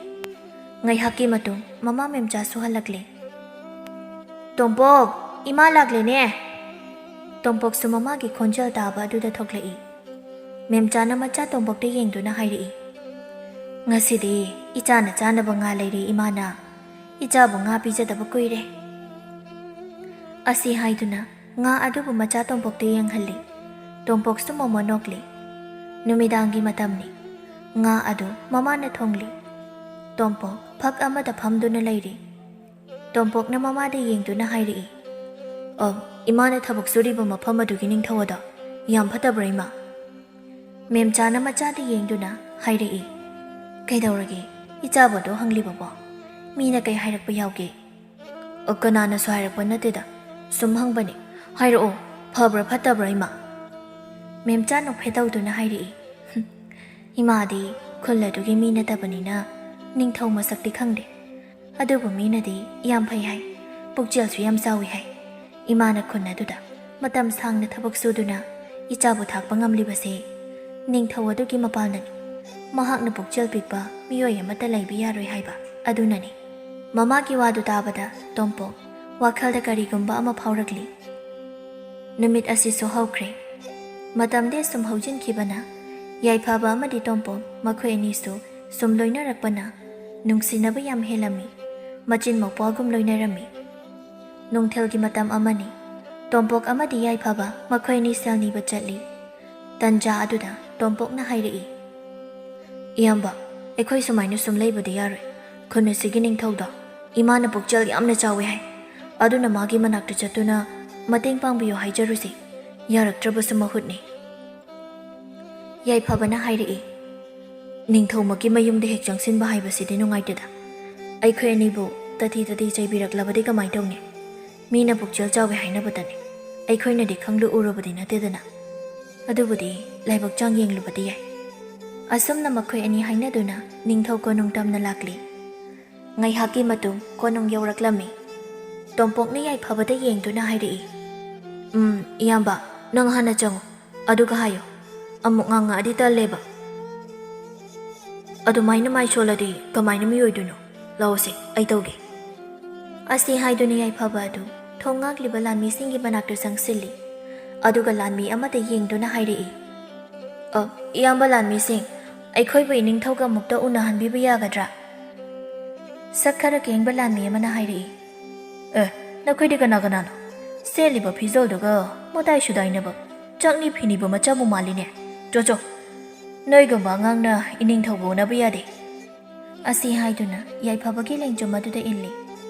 ꯉꯥꯏꯍꯥꯛꯀꯤ ꯃꯇꯨꯡ ꯃꯃꯥ ꯃꯦꯝꯆꯥꯁꯨ ꯍꯜꯂꯛꯂꯤ꯫ ꯇꯣꯝꯄꯣꯛ, ꯏꯃꯥ ꯂꯥꯛꯂꯦꯅꯦ꯫ ꯇꯣꯝꯄꯣꯛꯁꯨ ꯃꯃꯥꯒꯤ ꯈꯣꯟꯖꯦꯜ ꯇꯥꯕ ꯑꯗꯨꯗ ꯊꯣꯛꯂꯛꯏ꯫ ꯃꯦꯝꯆꯥꯅ ꯃꯆꯥ ꯇꯣꯝꯄꯣꯛꯇ ꯌꯦꯡꯗꯨꯅ ꯍꯥꯏꯔꯛꯏ, ꯉꯁꯤꯗꯤ ꯏꯆꯥꯅ ꯆꯥꯅꯕ ꯉꯥ ꯂꯩꯔꯦ ꯏꯃꯥꯅ, ꯏꯆꯥꯕꯨ ꯉꯥ ꯄꯤꯖꯗꯕ ꯀꯨꯏꯔꯦ꯫ ꯑꯁꯤ ꯍꯥꯏꯗꯨꯅ ꯉꯥ ꯑꯗꯨꯕꯨ ꯃꯆꯥ ꯇꯣꯝꯄꯣꯛꯇ ꯌꯦꯡꯍꯜꯂꯤ꯫ ꯇꯣꯝꯄꯣꯛꯁꯨ ꯃꯣꯃꯣ ꯅꯣꯛꯂꯤ꯫ ꯅꯨꯃꯤꯗꯥꯡꯒꯤ ꯃꯇꯝꯅꯤ꯫ ꯉꯥ ꯑꯗꯨ ꯃꯃꯥꯅ ꯊꯣꯡꯂꯤ꯫ ꯇꯣꯝꯄꯣꯛ ꯐꯛ ꯑꯃꯗ ꯐꯝꯗꯨꯅ ꯂꯩꯔꯤ꯫ ꯇꯣꯝꯄꯣꯛꯅ ꯃꯃꯥꯗ ꯌꯦꯡꯗꯨꯅ ꯍꯥꯏꯔꯛꯏ, ꯏꯃꯥꯅ ꯊꯕꯛ ꯁꯨꯔꯤꯕ ꯃꯐꯝ ꯑꯗꯨꯒꯤ ꯅꯤꯡꯊꯧ ꯑꯗꯣ ꯌꯥꯝ ꯐꯠꯇꯕ꯭ꯔꯥ ꯏꯃꯥ? ꯃꯦꯝꯆꯥꯅ ꯃꯆꯥꯗ ꯌꯦꯡꯗꯨꯅ ꯍꯥꯏꯔꯛꯏ, ꯀꯩꯗꯧꯔꯒꯦ ꯏꯆꯥꯕꯨ ꯑꯗꯣ ꯍꯪꯂꯤꯕꯕꯣ? ꯃꯤꯅ ꯀꯩ ꯍꯥꯏꯔꯛꯄ ꯌꯥꯎꯒꯦ? ꯀꯅꯥꯅꯁꯨ ꯍꯥꯏꯔꯛꯄ ꯅꯠꯇꯦꯗ, ꯁꯨꯝ ꯍꯪꯕꯅꯤ, ꯍꯥꯏꯔꯛꯑꯣ, ꯐꯕ꯭ꯔꯥ ꯐꯠꯇꯕ꯭ꯔꯥ ꯏꯃꯥ? ꯃꯦꯝꯆꯥ ꯅꯣꯛꯐꯦ ꯇꯧꯗꯨꯅ ꯍꯥꯏꯔꯛꯏ, ꯏꯃꯥꯗꯤ ꯈꯨꯜ ꯑꯗꯨꯒꯤ ꯃꯤ ꯅꯠꯇꯕꯅꯤꯅ ꯅꯤꯡꯊꯧ ꯃꯁꯛꯇꯤ ꯈꯪꯗꯦ, ꯑꯗꯨꯕꯨ ꯃꯤꯅꯗꯤ ꯌꯥꯝ ꯐꯩ ꯍꯥꯏ, ꯄꯨꯛꯆꯦꯜꯁꯨ ꯌꯥꯝ ꯆꯥꯎꯏ ꯍꯥꯏ꯫ ꯏꯃꯥꯅ ꯈꯨꯟ ꯑꯗꯨꯗ ꯃꯇꯝ ꯁꯥꯡꯅ ꯊꯕꯛ ꯁꯨꯗꯨꯅ ꯏꯆꯥꯕꯨ ꯊꯥꯛꯄ ꯉꯝꯂꯤꯕꯁꯦ ꯅꯤꯡꯊꯧ ꯑꯗꯨꯒꯤ ꯃꯄꯥꯜꯅꯅꯤ꯫ ꯃꯍꯥꯛꯅ ꯄꯨꯛꯆꯦꯜ ꯄꯤꯛꯄ ꯃꯤꯑꯣꯏ ꯑꯃꯠꯇ ꯂꯩꯕ ꯌꯥꯔꯣꯏ ꯍꯥꯏꯕ ꯑꯗꯨꯅꯅꯤ꯫ ꯃꯃꯥꯒꯤ ꯋꯥꯗꯨ ꯇꯥꯕꯗ ꯇꯣꯝꯄꯣꯛ ꯋꯥꯈꯜꯗ ꯀꯔꯤꯒꯨꯝꯕ ꯑꯃ ꯐꯥꯎꯔꯛꯂꯤ꯫ ꯅꯨꯃꯤꯠ ꯑꯁꯤꯁꯨ ꯍꯧꯈ꯭ꯔꯦ꯫ ꯃꯇꯝꯗꯤ ꯁꯨꯝ ꯍꯧꯖꯤꯟꯈꯤꯕꯅ ꯌꯥꯏꯐꯕ ꯑꯃꯗꯤ ꯇꯣꯝꯄꯣꯛ ꯃꯈꯣꯏ ꯑꯅꯤꯁꯨ ꯁꯨꯝ ꯂꯣꯏꯅꯔꯛꯄꯅ ꯅꯨꯡꯁꯤꯅꯕ ꯌꯥꯝ ꯍꯦꯜꯂꯝꯃꯤ, ꯃꯆꯤꯟ ꯃꯧꯄ꯭ꯋꯥꯒꯨꯝ ꯂꯣꯏꯅꯔꯝꯃꯤ꯫ ꯅꯨꯡꯊꯤꯜꯒꯤ ꯃꯇꯝ ꯑꯃꯅꯤ꯫ ꯇꯣꯝꯄꯣꯛ ꯑꯃꯗꯤ ꯌꯥꯏꯐꯕ ꯃꯈꯣꯏ ꯑꯅꯤ ꯁꯦꯜ ꯅꯤꯕ ꯆꯠꯂꯤ꯫ ꯇꯟꯖꯥ ꯑꯗꯨꯗ ꯇꯣꯝꯄꯣꯛꯅ ꯍꯥꯏꯔꯛꯏ, ꯏꯌꯥꯝꯕ, ꯑꯩꯈꯣꯏ ꯁꯨꯃꯥꯏꯅ ꯁꯨꯝ ꯂꯩꯕꯗꯤ ꯌꯥꯔꯣꯏ꯫ ꯈꯨꯟ ꯑꯁꯤꯒꯤ ꯅꯤꯡꯊꯧꯗꯣ ꯏꯃꯥꯅ ꯄꯨꯛꯆꯦꯜ ꯌꯥꯝꯅ ꯆꯥꯎꯏ ꯍꯥꯏ, ꯑꯗꯨꯅ ꯃꯥꯒꯤ ꯃꯅꯥꯛꯇ ꯆꯠꯇꯨꯅ ꯃꯇꯦꯡ ꯄꯥꯡꯕꯤꯌꯨ ꯍꯥꯏꯖꯔꯨꯁꯤ, ꯌꯥꯔꯛꯇ꯭ꯔꯕꯁꯨ ꯃꯍꯨꯠꯅꯤ꯫ ꯌꯥꯏꯐꯕꯅ ꯍꯥꯏꯔꯛꯏ, ꯅꯤꯡꯊꯧꯃꯛꯀꯤ ꯃꯌꯨꯝꯗ ꯍꯦꯛ ꯆꯪꯁꯤꯟꯕ ꯍꯥꯏꯕꯁꯤꯗꯤ ꯅꯨꯡꯉꯥꯏꯇꯦꯗ꯫ ꯑꯩꯈꯣꯏ ꯑꯅꯤꯕꯨ ꯇꯊꯤ ꯆꯩꯕꯤꯔꯛꯂꯕꯗꯤ ꯀꯃꯥꯏ ꯇꯧꯅꯤ? ꯃꯤꯅ ꯄꯨꯛꯆꯦꯜ ꯆꯥꯎꯏ ꯍꯥꯏꯅꯕꯇꯅꯤ, ꯑꯩꯈꯣꯏꯅꯗꯤ ꯈꯪꯂꯨ ꯎꯔꯨꯕꯗꯤ ꯅꯠꯇꯦꯗꯅ꯫ ꯑꯗꯨꯕꯨꯗꯤ ꯂꯥꯏꯕꯛ ꯆꯥꯡ ꯌꯦꯡꯂꯨꯕꯗꯤ ꯌꯥꯏ꯫ ꯑꯁꯨꯝꯅ ꯃꯈꯣꯏ ꯑꯅꯤ ꯍꯥꯏꯅꯗꯨꯅ ꯅꯤꯡꯊꯧ ꯀꯣꯅꯨꯡ ꯇꯝꯅ ꯂꯥꯛꯂꯤ꯫ ꯉꯥꯏꯍꯥꯛꯀꯤ ꯃꯇꯨꯡ ꯀꯣꯅꯨꯡ ꯌꯧꯔꯛꯂꯝꯃꯤ꯫ ꯇꯣꯝꯄꯣꯛꯅ ꯌꯥꯏꯐꯕꯗ ꯌꯦꯡꯗꯨꯅ ꯍꯥꯏꯔꯛꯏ, ꯏꯌꯥꯝꯕ, ꯅꯪ ꯍꯥꯟꯅ ꯆꯪꯉꯨ, ꯑꯗꯨꯒ ꯍꯥꯏꯌꯣ, ꯑꯃꯨꯛ ꯉꯥꯡꯉꯛꯑꯗꯤ ꯇꯜꯂꯦꯕ꯫ ꯑꯗꯨꯃꯥꯏꯅ ꯃꯥꯏ ꯁꯣꯜꯂꯗꯤ ꯀꯃꯥꯏꯅ ꯃꯤ ꯑꯣꯏꯗꯣꯏꯅꯣ? ꯂꯥꯛꯑꯣꯁꯦ, ꯑꯩ ꯇꯧꯒꯦ꯫ ꯑꯁꯤ ꯍꯥꯏꯗꯨꯅ ꯌꯥꯏꯐꯕ ꯑꯗꯨ ꯊꯣꯡ ꯉꯥꯛꯂꯤꯕ ꯂꯥꯟꯃꯤꯁꯤꯡꯒꯤ ꯃꯅꯥꯛꯇ ꯆꯪꯁꯤꯜꯂꯤ꯫ ꯑꯗꯨꯒ ꯂꯥꯟꯃꯤ ꯑꯃꯗ ꯌꯦꯡꯗꯨꯅ ꯍꯥꯏꯔꯛꯏ, ꯏꯌꯥꯝꯕ ꯂꯥꯟꯃꯤꯁꯤꯡ, ꯑꯩꯈꯣꯏꯕꯨ ꯏꯅꯤꯡꯊꯧꯒ ꯑꯃꯨꯛꯇ ꯎꯅꯍꯟꯕꯤꯕ ꯌꯥꯒꯗ꯭ꯔꯥ? ꯁꯛ ꯈꯔ ꯀꯦꯡꯕ ꯂꯥꯟꯃꯤ ꯑꯃꯅ ꯍꯥꯏꯔꯛꯏ, ꯅꯈꯣꯏꯗꯤ ꯀꯅꯥ ꯀꯅꯥꯅꯣ? ꯁꯦꯠꯂꯤꯕ ꯐꯤꯖꯣꯜꯗꯨꯒ ꯃꯣꯗꯥꯏ ꯁꯨꯗꯥꯏꯅꯕ ꯆꯥꯛꯅꯤ-ꯐꯤꯅꯤꯕ ꯃꯆꯥꯕꯨ ꯃꯥꯜꯂꯤꯅꯦ꯫ ꯆꯣ, ꯅꯣꯏꯒꯨꯝꯕ ꯑꯉꯥꯡꯅ ꯏꯅꯤꯡꯊꯧꯕꯨ ꯎꯅꯕ ꯌꯥꯗꯦ꯫ ꯑꯁꯤ ꯍꯥꯏꯗꯨꯅ ꯌꯥꯏꯐꯕꯒꯤ ꯂꯦꯡꯖꯨꯝ ꯑꯗꯨꯗ ꯏꯜꯂꯤ꯫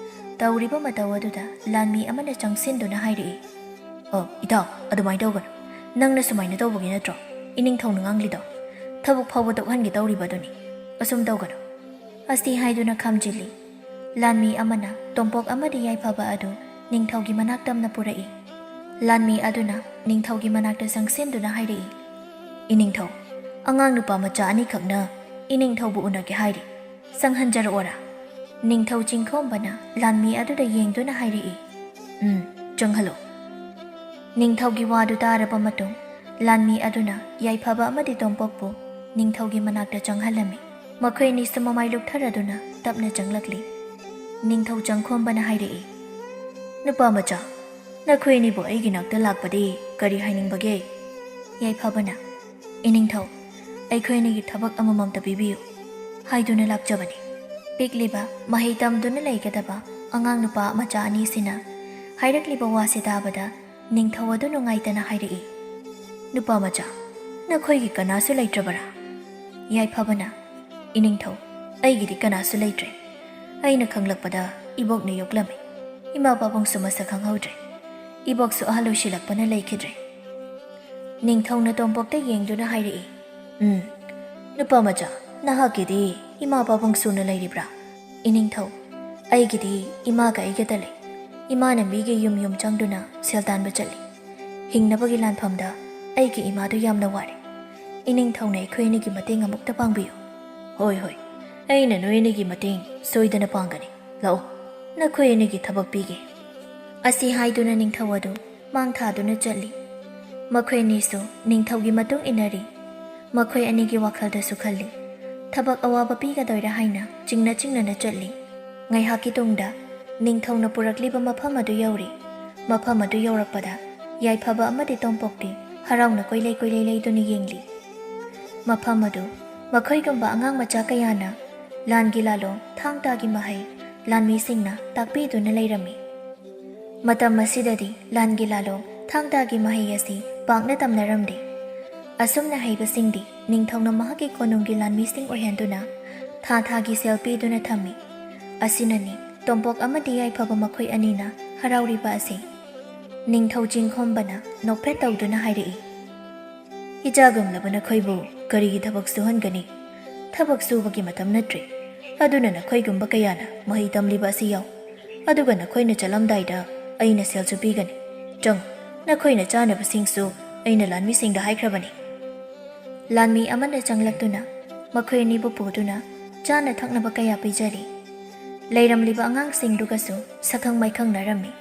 ꯇꯧꯔꯤꯕ ꯃꯇꯧ ꯑꯗꯨꯗ ꯂꯥꯟꯃꯤ ꯑꯃꯅ ꯆꯪꯁꯤꯟꯗꯨꯅ ꯍꯥꯏꯔꯛꯏ, ꯏꯇꯥꯎ, ꯑꯗꯨꯃꯥꯏꯅ ꯇꯧꯒꯅꯨ꯫ ꯅꯪꯅ ꯁꯨꯃꯥꯏꯅ ꯇꯧꯕꯒꯤ ꯅꯠꯇ꯭ꯔꯣ ꯏꯅꯤꯡꯊꯧꯅ ꯉꯥꯡꯂꯤꯗꯣ? ꯊꯕꯛ ꯐꯥꯎꯕ ꯇꯣꯛꯍꯟꯒꯦ ꯇꯧꯔꯤꯕꯗꯨꯅꯤ, ꯑꯁꯨꯝ ꯇꯧꯒꯅꯨ꯫ ꯑꯁꯤ ꯍꯥꯏꯗꯨꯅ ꯈꯥꯝꯖꯤꯜꯂꯤ꯫ ꯂꯥꯟꯃꯤ ꯑꯃꯅ ꯇꯣꯝꯄꯣꯛ ꯑꯃꯗꯤ ꯌꯥꯏꯐꯕ ꯑꯗꯨ ꯅꯤꯡꯊꯧꯒꯤ ꯃꯅꯥꯛ ꯇꯝꯅ ꯄꯨꯔꯛꯏ꯫ ꯂꯥꯟꯃꯤ ꯑꯗꯨꯅ ꯅꯤꯡꯊꯧꯒꯤ ꯃꯅꯥꯛꯇ ꯆꯪꯁꯤꯟꯗꯨꯅ ꯍꯥꯏꯔꯛꯏ, ꯏꯅꯤꯡꯊꯧ, ꯑꯉꯥꯡ ꯅꯨꯄꯥ ꯃꯆꯥ ꯑꯅꯤꯈꯛꯅ ꯏꯅꯤꯡꯊꯧꯕꯨ ꯎꯅꯒꯦ ꯍꯥꯏꯔꯤ, ꯆꯪꯍꯟꯖꯔꯛꯑꯣꯔꯥ? ꯅꯤꯡꯊꯧ ꯆꯤꯡꯈꯣꯝꯕꯅ ꯂꯥꯟꯃꯤ ꯑꯗꯨꯗ ꯌꯦꯡꯗꯨꯅ ꯍꯥꯏꯔꯛꯏ, ꯆꯪꯍꯜꯂꯣ꯫ ꯅꯤꯡꯊꯧꯒꯤ ꯋꯥꯗꯨ ꯇꯥꯔꯕ ꯃꯇꯨꯡ ꯂꯥꯟꯃꯤ ꯑꯗꯨꯅ ꯌꯥꯏꯐꯕ ꯑꯃꯗꯤ ꯇꯣꯝꯄꯣꯛꯄꯨ ꯅꯤꯡꯊꯧꯒꯤ ꯃꯅꯥꯛꯇ ꯆꯪꯍꯜꯂꯝꯃꯤ꯫ ꯃꯈꯣꯏ ꯑꯅꯤꯁꯨ ꯃꯃꯥꯏ ꯂꯨꯞꯊꯔꯗꯨꯅ ꯇꯞꯅ ꯆꯪꯂꯛꯂꯤ꯫ ꯅꯤꯡꯊꯧ ꯆꯪꯈꯣꯝꯕꯅ ꯍꯥꯏꯔꯛꯏ, ꯅꯨꯄꯥ ꯃꯆꯥ, ꯅꯈꯣꯏ ꯑꯅꯤꯕꯨ ꯑꯩꯒꯤ ꯅꯥꯛꯇ ꯂꯥꯛꯄꯗꯤ ꯀꯔꯤ ꯍꯥꯏꯅꯤꯡꯕꯒꯦ? ꯌꯥꯏꯐꯕꯅ, ꯏꯅꯤꯡꯊꯧ, ꯑꯩꯈꯣꯏ ꯑꯅꯤꯒꯤ ꯊꯕꯛ ꯑꯃꯃꯝꯇ ꯄꯤꯕꯤꯌꯨ ꯍꯥꯏꯗꯨꯅ ꯂꯥꯛꯆꯕꯅꯤ꯫ ꯄꯤꯛꯂꯤꯕ ꯃꯍꯩ ꯇꯝꯗꯨꯅ ꯂꯩꯒꯗꯕ ꯑꯉꯥꯡ ꯅꯨꯄꯥ ꯃꯆꯥ ꯑꯅꯤꯁꯤꯅ ꯍꯥꯏꯔꯛꯂꯤꯕ ꯋꯥꯁꯤ ꯇꯥꯕꯗ ꯅꯤꯡꯊꯧ ꯑꯗꯨ ꯅꯨꯡꯉꯥꯏꯇꯅ ꯍꯥꯏꯔꯛꯏ, ꯅꯨꯄꯥ ꯃꯆꯥ, ꯅꯈꯣꯏꯒꯤ ꯀꯅꯥꯁꯨ ꯂꯩꯇ꯭ꯔꯕꯔꯥ? ꯌꯥꯏꯐꯕꯅ, ꯏꯅꯤꯡꯊꯧ, ꯑꯩꯒꯤꯗꯤ ꯀꯅꯥꯁꯨ ꯂꯩꯇ꯭ꯔꯦ꯫ ꯑꯩꯅ ꯈꯪꯂꯛꯄꯗ ꯏꯕꯣꯛꯅ ꯌꯣꯛꯂꯝꯃꯤ, ꯏꯃꯥ ꯄꯥꯕꯨꯡꯁꯨ ꯃꯁꯛ ꯈꯪꯍꯧꯗ꯭ꯔꯦ, ꯏꯕꯣꯛꯁꯨ ꯑꯍꯜ ꯑꯣꯏꯁꯤꯜꯂꯛꯄꯅ ꯂꯩꯈꯤꯗ꯭ꯔꯦ꯫ ꯅꯤꯡꯊꯧꯅ ꯇꯣꯝꯄꯣꯛꯇ ꯌꯦꯡꯗꯨꯅ ꯍꯥꯏꯔꯛꯏ, ꯅꯨꯄꯥ ꯃꯆꯥ, ꯅꯍꯥꯛꯀꯤꯗꯤ ꯏꯃꯥ ꯄꯥꯕꯨꯡ ꯁꯨꯅ ꯂꯩꯔꯤꯕ꯭ꯔꯥ? ꯏꯅꯤꯡꯊꯧ, ꯑꯩꯒꯤꯗꯤ ꯏꯃꯥꯒ ꯑꯩꯒꯗ ꯂꯩ꯫ ꯏꯃꯥꯅ ꯃꯤꯒꯤ ꯌꯨꯝ ꯌꯨꯝ ꯆꯪꯗꯨꯅ ꯁꯦꯜ ꯇꯥꯟꯕ ꯆꯠꯂꯤ꯫ ꯍꯤꯡꯅꯕꯒꯤ ꯂꯥꯟꯐꯝꯗ ꯑꯩꯒꯤ ꯏꯃꯥꯗꯨ ꯌꯥꯝꯅ ꯋꯥꯔꯦ꯫ ꯏꯅꯤꯡꯊꯧꯅ ꯑꯩꯈꯣꯏ ꯑꯅꯤꯒꯤ ꯃꯇꯦꯡ ꯑꯃꯨꯛꯇ ꯄꯥꯡꯕꯤꯌꯨ꯫ ꯍꯣꯏ, ꯑꯩꯅ ꯅꯣꯏ ꯑꯅꯤꯒꯤ ꯃꯇꯦꯡ ꯁꯣꯏꯗꯅ ꯄꯥꯡꯒꯅꯤ꯫ ꯂꯥꯛꯑꯣ, ꯅꯈꯣꯏ ꯑꯅꯤꯒꯤ ꯊꯕꯛ ꯄꯤꯒꯦ꯫ ꯑꯁꯤ ꯍꯥꯏꯗꯨꯅ ꯅꯤꯡꯊꯧ ꯑꯗꯨ ꯃꯥꯡ ꯊꯥꯗꯨꯅ ꯆꯠꯂꯤ꯫ ꯃꯈꯣꯏ ꯑꯅꯤꯁꯨ ꯅꯤꯡꯊꯧꯒꯤ ꯃꯇꯨꯡ ꯏꯟꯅꯔꯤ꯫ ꯃꯈꯣꯏ ꯑꯅꯤꯒꯤ ꯋꯥꯈꯜꯗꯁꯨ ꯈꯜꯂꯤ, ꯊꯕꯛ ꯑꯋꯥꯕ ꯄꯤꯒꯗꯣꯏꯔꯥ ꯍꯥꯏꯅ ꯆꯤꯡꯅ ꯆꯠꯂꯤ꯫ ꯉꯥꯏꯍꯥꯛꯀꯤ ꯇꯨꯡꯗ ꯅꯤꯡꯊꯧꯅ ꯄꯨꯔꯛꯂꯤꯕ ꯃꯐꯝ ꯑꯗꯨ ꯌꯧꯔꯤ꯫ ꯃꯐꯝ ꯑꯗꯨ ꯌꯧꯔꯛꯄꯗ ꯌꯥꯏꯐꯕ ꯑꯃꯗꯤ ꯇꯣꯝꯄꯣꯛꯇꯤ ꯍꯔꯥꯎꯅ ꯀꯣꯏꯂꯩ ꯂꯩꯗꯨꯅ ꯌꯦꯡꯂꯤ꯫ ꯃꯐꯝ ꯑꯗꯨ ꯃꯈꯣꯏꯒꯨꯝꯕ ꯑꯉꯥꯡ ꯃꯆꯥ ꯀꯌꯥꯅ ꯂꯥꯟꯒꯤ ꯂꯥꯂꯣꯡ ꯊꯥꯡ-ꯇꯥꯒꯤ ꯃꯍꯩ ꯂꯥꯟꯃꯤꯁꯤꯡꯅ ꯇꯥꯛꯄꯤꯗꯨꯅ ꯂꯩꯔꯝꯃꯤ꯫ ꯃꯇꯝ ꯑꯁꯤꯗꯗꯤ ꯂꯥꯟꯒꯤ ꯂꯥꯂꯣꯡ ꯊꯥꯡ-ꯇꯥꯒꯤ ꯃꯍꯩ ꯑꯁꯤ ꯄꯥꯛꯅ ꯇꯝꯅꯔꯝꯗꯦ꯫ ꯑꯁꯨꯝꯅ ꯍꯩꯕꯁꯤꯡꯗꯤ ꯅꯤꯡꯊꯧꯅ ꯃꯍꯥꯛꯀꯤ ꯀꯣꯅꯨꯡꯒꯤ ꯂꯥꯟꯃꯤꯁꯤꯡ ꯑꯣꯏꯍꯟꯗꯨꯅ ꯊꯥ-ꯊꯥꯒꯤ ꯁꯦꯜ ꯄꯤꯗꯨꯅ ꯊꯝꯃꯤ꯫ ꯑꯁꯤꯅꯅꯤ ꯇꯣꯝꯄꯣꯛ ꯑꯃꯗꯤ ꯌꯥꯏꯐꯕ ꯃꯈꯣꯏ ꯑꯅꯤꯅ ꯍꯔꯥꯎꯔꯤꯕ ꯑꯁꯤ꯫ ꯅꯤꯡꯊꯧ ꯆꯤꯡꯈꯣꯝꯕꯅ ꯅꯣꯛꯐꯦꯠ ꯇꯧꯗꯨꯅ ꯍꯥꯏꯔꯛꯏ, "ꯏꯆꯥꯒꯨꯝꯂꯕ ꯅꯈꯣꯏꯕꯨ ꯀꯔꯤꯒꯤ ꯊꯕꯛ ꯁꯨꯍꯟꯒꯅꯤ? ꯊꯕꯛ ꯁꯨꯕꯒꯤ ꯃꯇꯝ ꯅꯠꯇ꯭ꯔꯦ꯫ ꯑꯗꯨꯅ ꯅꯈꯣꯏꯒꯨꯝꯕ ꯀꯌꯥꯅ ꯃꯍꯩ ꯇꯝꯂꯤꯕ ꯑꯁꯤ ꯌꯥꯎ꯫ ꯑꯗꯨꯒ ꯅꯈꯣꯏꯅ ꯆꯠꯂꯝꯗꯥꯏꯗ ꯑꯩꯅ ꯁꯦꯜꯁꯨ ꯄꯤꯒꯅꯤ꯫ ꯆꯪꯉꯨ, ꯅꯈꯣꯏꯅ ꯆꯥꯅꯕꯁꯤꯡꯁꯨ ꯑꯩꯅ ꯂꯥꯟꯃꯤꯁꯤꯡꯗ ꯍꯥꯏꯈ꯭ꯔꯕꯅꯤ"꯫ ꯂꯥꯟꯃꯤ ꯑꯃꯅ ꯆꯪꯂꯛꯇꯨꯅ ꯃꯈꯣꯏ ꯑꯅꯤꯕꯨ ꯄꯨꯗꯨꯅ ꯆꯥꯅ ꯊꯛꯅꯕ ꯀꯌꯥ ꯄꯤꯖꯔꯤ꯫ ꯂꯩꯔꯝꯂꯤꯕ ꯑꯉꯥꯡꯁꯤꯡꯗꯨꯒꯁꯨ ꯁꯛꯈꯪ ꯃꯥꯏꯈꯪꯅꯔꯝꯃꯤ꯫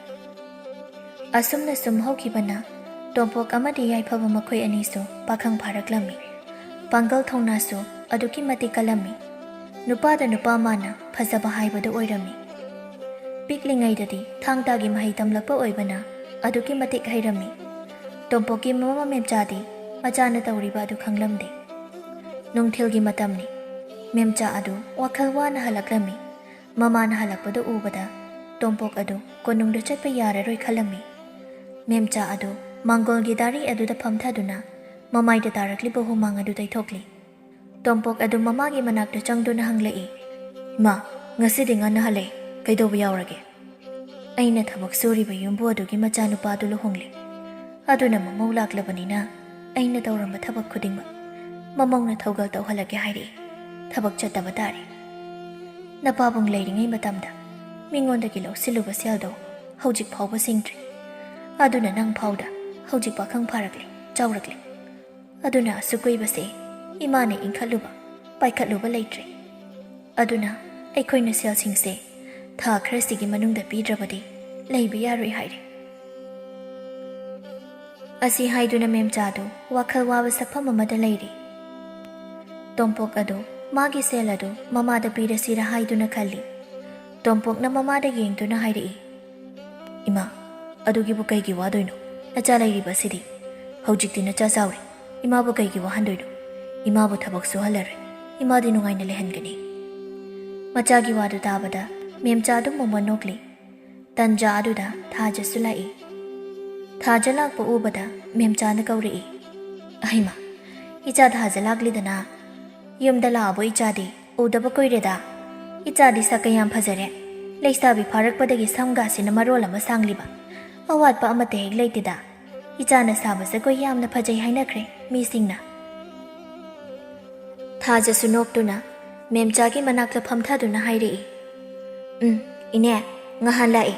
ꯑꯁꯨꯝꯅ ꯁꯨꯝ ꯍꯧꯈꯤꯕꯅ ꯇꯣꯝꯄꯣꯛ ꯑꯃꯗꯤ ꯌꯥꯏꯐꯕ ꯃꯈꯣꯏ ꯑꯅꯤꯁꯨ ꯄꯥꯈꯪ ꯐꯥꯔꯛꯂꯝꯃꯤ꯫ ꯄꯥꯡꯒꯜ ꯊꯧꯅꯥꯁꯨ ꯑꯗꯨꯛꯀꯤ ꯃꯇꯤꯛ ꯀꯜꯂꯝꯃꯤ꯫ ꯅꯨꯄꯥꯗ ꯅꯨꯄꯥ ꯃꯥꯅ ꯐꯖꯕ ꯍꯥꯏꯕꯗꯨ ꯑꯣꯏꯔꯝꯃꯤ꯫ ꯄꯤꯛꯂꯤꯉꯩꯗꯗꯤ ꯊꯥꯡ-ꯇꯥꯒꯤ ꯃꯍꯩ ꯇꯝꯂꯛꯄ ꯑꯣꯏꯕꯅ ꯑꯗꯨꯛꯀꯤ ꯃꯇꯤꯛ ꯍꯩꯔꯝꯃꯤ꯫ ꯇꯣꯝꯄꯣꯛꯀꯤ ꯃꯃꯥ ꯃꯦꯝꯆꯥꯗꯤ ꯃꯆꯥꯅ ꯇꯧꯔꯤꯕ ꯑꯗꯨ ꯈꯪꯂꯝꯗꯦ꯫ ꯅꯨꯡꯊꯤꯜꯒꯤ ꯃꯇꯝꯅꯤ꯫ ꯃꯦꯝꯆꯥ ꯑꯗꯨ ꯋꯥꯈꯜ ꯋꯥꯅ ꯍꯜꯂꯛꯂꯝꯃꯤ꯫ ꯃꯃꯥꯅ ꯍꯜꯂꯛꯄꯗꯨ ꯎꯕꯗ ꯇꯣꯝꯄꯣꯛ ꯑꯗꯨ ꯀꯣꯅꯨꯡꯗ ꯆꯠꯄ ꯌꯥꯔꯔꯣꯏ ꯈꯜꯂꯝꯃꯤ꯫ ꯃꯦꯝꯆꯥ ꯑꯗꯨ ꯃꯥꯡꯒꯣꯜꯒꯤ ꯗꯥꯔꯤ ꯑꯗꯨꯗ ꯐꯝꯊꯗꯨꯅ ꯃꯃꯥꯏꯗ ꯇꯥꯔꯛꯂꯤꯕ ꯍꯨꯃꯥꯡ ꯑꯗꯨ ꯇꯩꯊꯣꯛꯂꯤ꯫ ꯇꯣꯝꯄꯣꯛ ꯑꯗꯨ ꯃꯃꯥꯒꯤ ꯃꯅꯥꯛꯇ ꯆꯪꯗꯨꯅ ꯍꯪꯂꯛꯏ, "ꯏꯃꯥ, ꯉꯁꯤꯗꯤ ꯉꯟꯅ ꯍꯜꯂꯛꯏ, ꯀꯩꯗꯧꯕ ꯌꯥꯎꯔꯒꯦ?" "ꯑꯩꯅ ꯊꯕꯛ ꯁꯨꯔꯤꯕ ꯌꯨꯝꯕꯨ ꯑꯗꯨꯒꯤ ꯃꯆꯥꯅꯨꯄꯥꯗꯨ ꯂꯨꯍꯣꯡꯂꯤ꯫ ꯑꯗꯨꯅ ꯃꯃꯧ ꯂꯥꯛꯂꯕꯅꯤꯅ ꯑꯩꯅ ꯇꯧꯔꯝꯕ ꯊꯕꯛ ꯈꯨꯗꯤꯡꯃꯛ ꯃꯃꯧꯅ ꯊꯧꯒꯜ ꯇꯧꯍꯜꯂꯒꯦ ꯍꯥꯏꯔꯛꯏ꯫ ꯊꯕꯛ ꯆꯠꯇꯕ ꯇꯥꯔꯦ꯫ ꯅꯄꯥꯕꯨꯡ ꯂꯩꯔꯤꯉꯩ ꯃꯇꯝꯗ ꯃꯤꯉꯣꯟꯗꯒꯤ ꯂꯧꯁꯤꯜꯂꯨꯕ ꯁꯦꯜꯗꯣ ꯍꯧꯖꯤꯛ ꯐꯥꯎꯕ ꯁꯤꯡꯗ꯭ꯔꯤ꯫ ꯑꯗꯨꯅ ꯅꯪ ꯐꯥꯎꯗ ꯍꯧꯖꯤꯛ ꯄꯥꯈꯪ ꯐꯥꯔꯛꯂꯦ, ꯆꯥꯎꯔꯛꯂꯦ꯫ ꯑꯗꯨꯅ ꯑꯁꯨꯛ ꯀꯨꯏꯕꯁꯦ ꯏꯃꯥꯅ ꯏꯟꯈꯠꯂꯨꯕ ꯄꯥꯏꯈꯠꯂꯨꯕ ꯂꯩꯇ꯭ꯔꯦ꯫ ꯑꯗꯨꯅ ꯑꯩꯈꯣꯏꯅ ꯁꯦꯜꯁꯤꯡꯁꯦ ꯊꯥ ꯈꯔꯁꯤꯒꯤ ꯃꯅꯨꯡꯗ ꯄꯤꯗ꯭ꯔꯕꯗꯤ ꯂꯩꯕ ꯌꯥꯔꯣꯏ ꯍꯥꯏꯔꯦ"꯫ ꯑꯁꯤ ꯍꯥꯏꯗꯨꯅ ꯃꯦꯝꯆꯥꯗꯨ ꯋꯥꯈꯜ ꯋꯥꯕ ꯁꯛꯐꯝ ꯑꯃꯗ ꯂꯩꯔꯤ꯫ ꯇꯣꯝꯄꯣꯛ ꯑꯗꯨ ꯃꯥꯒꯤ ꯁꯦꯜ ꯑꯗꯨ ꯃꯃꯥꯗ ꯄꯤꯔꯁꯤꯔ ꯍꯥꯏꯗꯨꯅ ꯈꯜꯂꯤ꯫ ꯇꯣꯝꯄꯣꯛꯅ ꯃꯃꯥꯗ ꯌꯦꯡꯗꯨꯅ ꯍꯥꯏꯔꯛꯏ, "ꯏꯃꯥ, ꯑꯗꯨꯒꯤꯕꯨ ꯀꯩꯒꯤ ꯋꯥꯗꯣꯏꯅꯣ? ꯅꯆꯥ ꯂꯩꯔꯤꯕꯁꯤꯗꯤ꯫ ꯍꯧꯖꯤꯛꯇꯤ ꯅꯆꯥ ꯆꯥꯎꯔꯦ, ꯏꯃꯥꯕꯨ ꯀꯩꯒꯤ ꯋꯥꯍꯟꯗꯣꯏꯅꯣ? ꯏꯃꯥꯕꯨ ꯊꯕꯛ ꯁꯨꯍꯜꯂꯔꯣꯏ, ꯏꯃꯥꯗꯤ ꯅꯨꯡꯉꯥꯏꯅ ꯂꯩꯍꯟꯒꯅꯤ"꯫ ꯃꯆꯥꯒꯤ ꯋꯥꯗꯨ ꯇꯥꯕꯗ ꯃꯦꯝꯆꯥꯗꯨ ꯃꯣꯃꯣꯟ ꯅꯣꯛꯂꯤ꯫ ꯇꯟꯖꯥ ꯑꯗꯨꯗ ꯊꯥꯖꯁꯨ ꯂꯥꯛꯏ꯫ ꯊꯥꯖ ꯂꯥꯛꯄ ꯎꯕꯗ ꯃꯦꯝꯆꯥꯅ ꯀꯧꯔꯛꯏ, "ꯑꯍꯩꯃꯥ, ꯏꯆꯥ ꯊꯥꯖ ꯂꯥꯛꯂꯤꯗꯅ? ꯌꯨꯝꯗ ꯂꯥꯛꯑꯕꯣ ꯏꯆꯥꯗꯤ? ꯎꯗꯕ ꯀꯨꯏꯔꯦꯗ꯫ ꯏꯆꯥꯗꯤ ꯁꯛꯀ ꯌꯥꯝ ꯐꯖꯔꯦ꯫ ꯂꯩꯁꯥꯕꯤ ꯐꯥꯔꯛꯄꯗꯒꯤ ꯁꯝꯒꯥꯁꯤꯅ ꯃꯔꯣꯜ ꯑꯃ ꯁꯥꯡꯂꯤꯕ, ꯑꯋꯥꯠꯄ ꯑꯃꯠꯇ ꯍꯦꯛ ꯂꯩꯇꯦꯗ꯫ ꯏꯆꯥꯅ ꯁꯥꯕ ꯖꯒꯣꯏ ꯌꯥꯝꯅ ꯐꯖꯩ ꯍꯥꯏꯅꯈ꯭ꯔꯦ ꯃꯤꯁꯤꯡꯅ"꯫ ꯊꯥꯖꯁꯨ ꯅꯣꯛꯇꯨꯅ ꯃꯦꯝꯆꯥꯒꯤ ꯃꯅꯥꯛꯇ ꯐꯝꯊꯗꯨꯅ ꯍꯥꯏꯔꯛꯏ, "ꯏꯅꯦ, ꯉꯍꯥꯟ ꯂꯥꯛꯏ꯫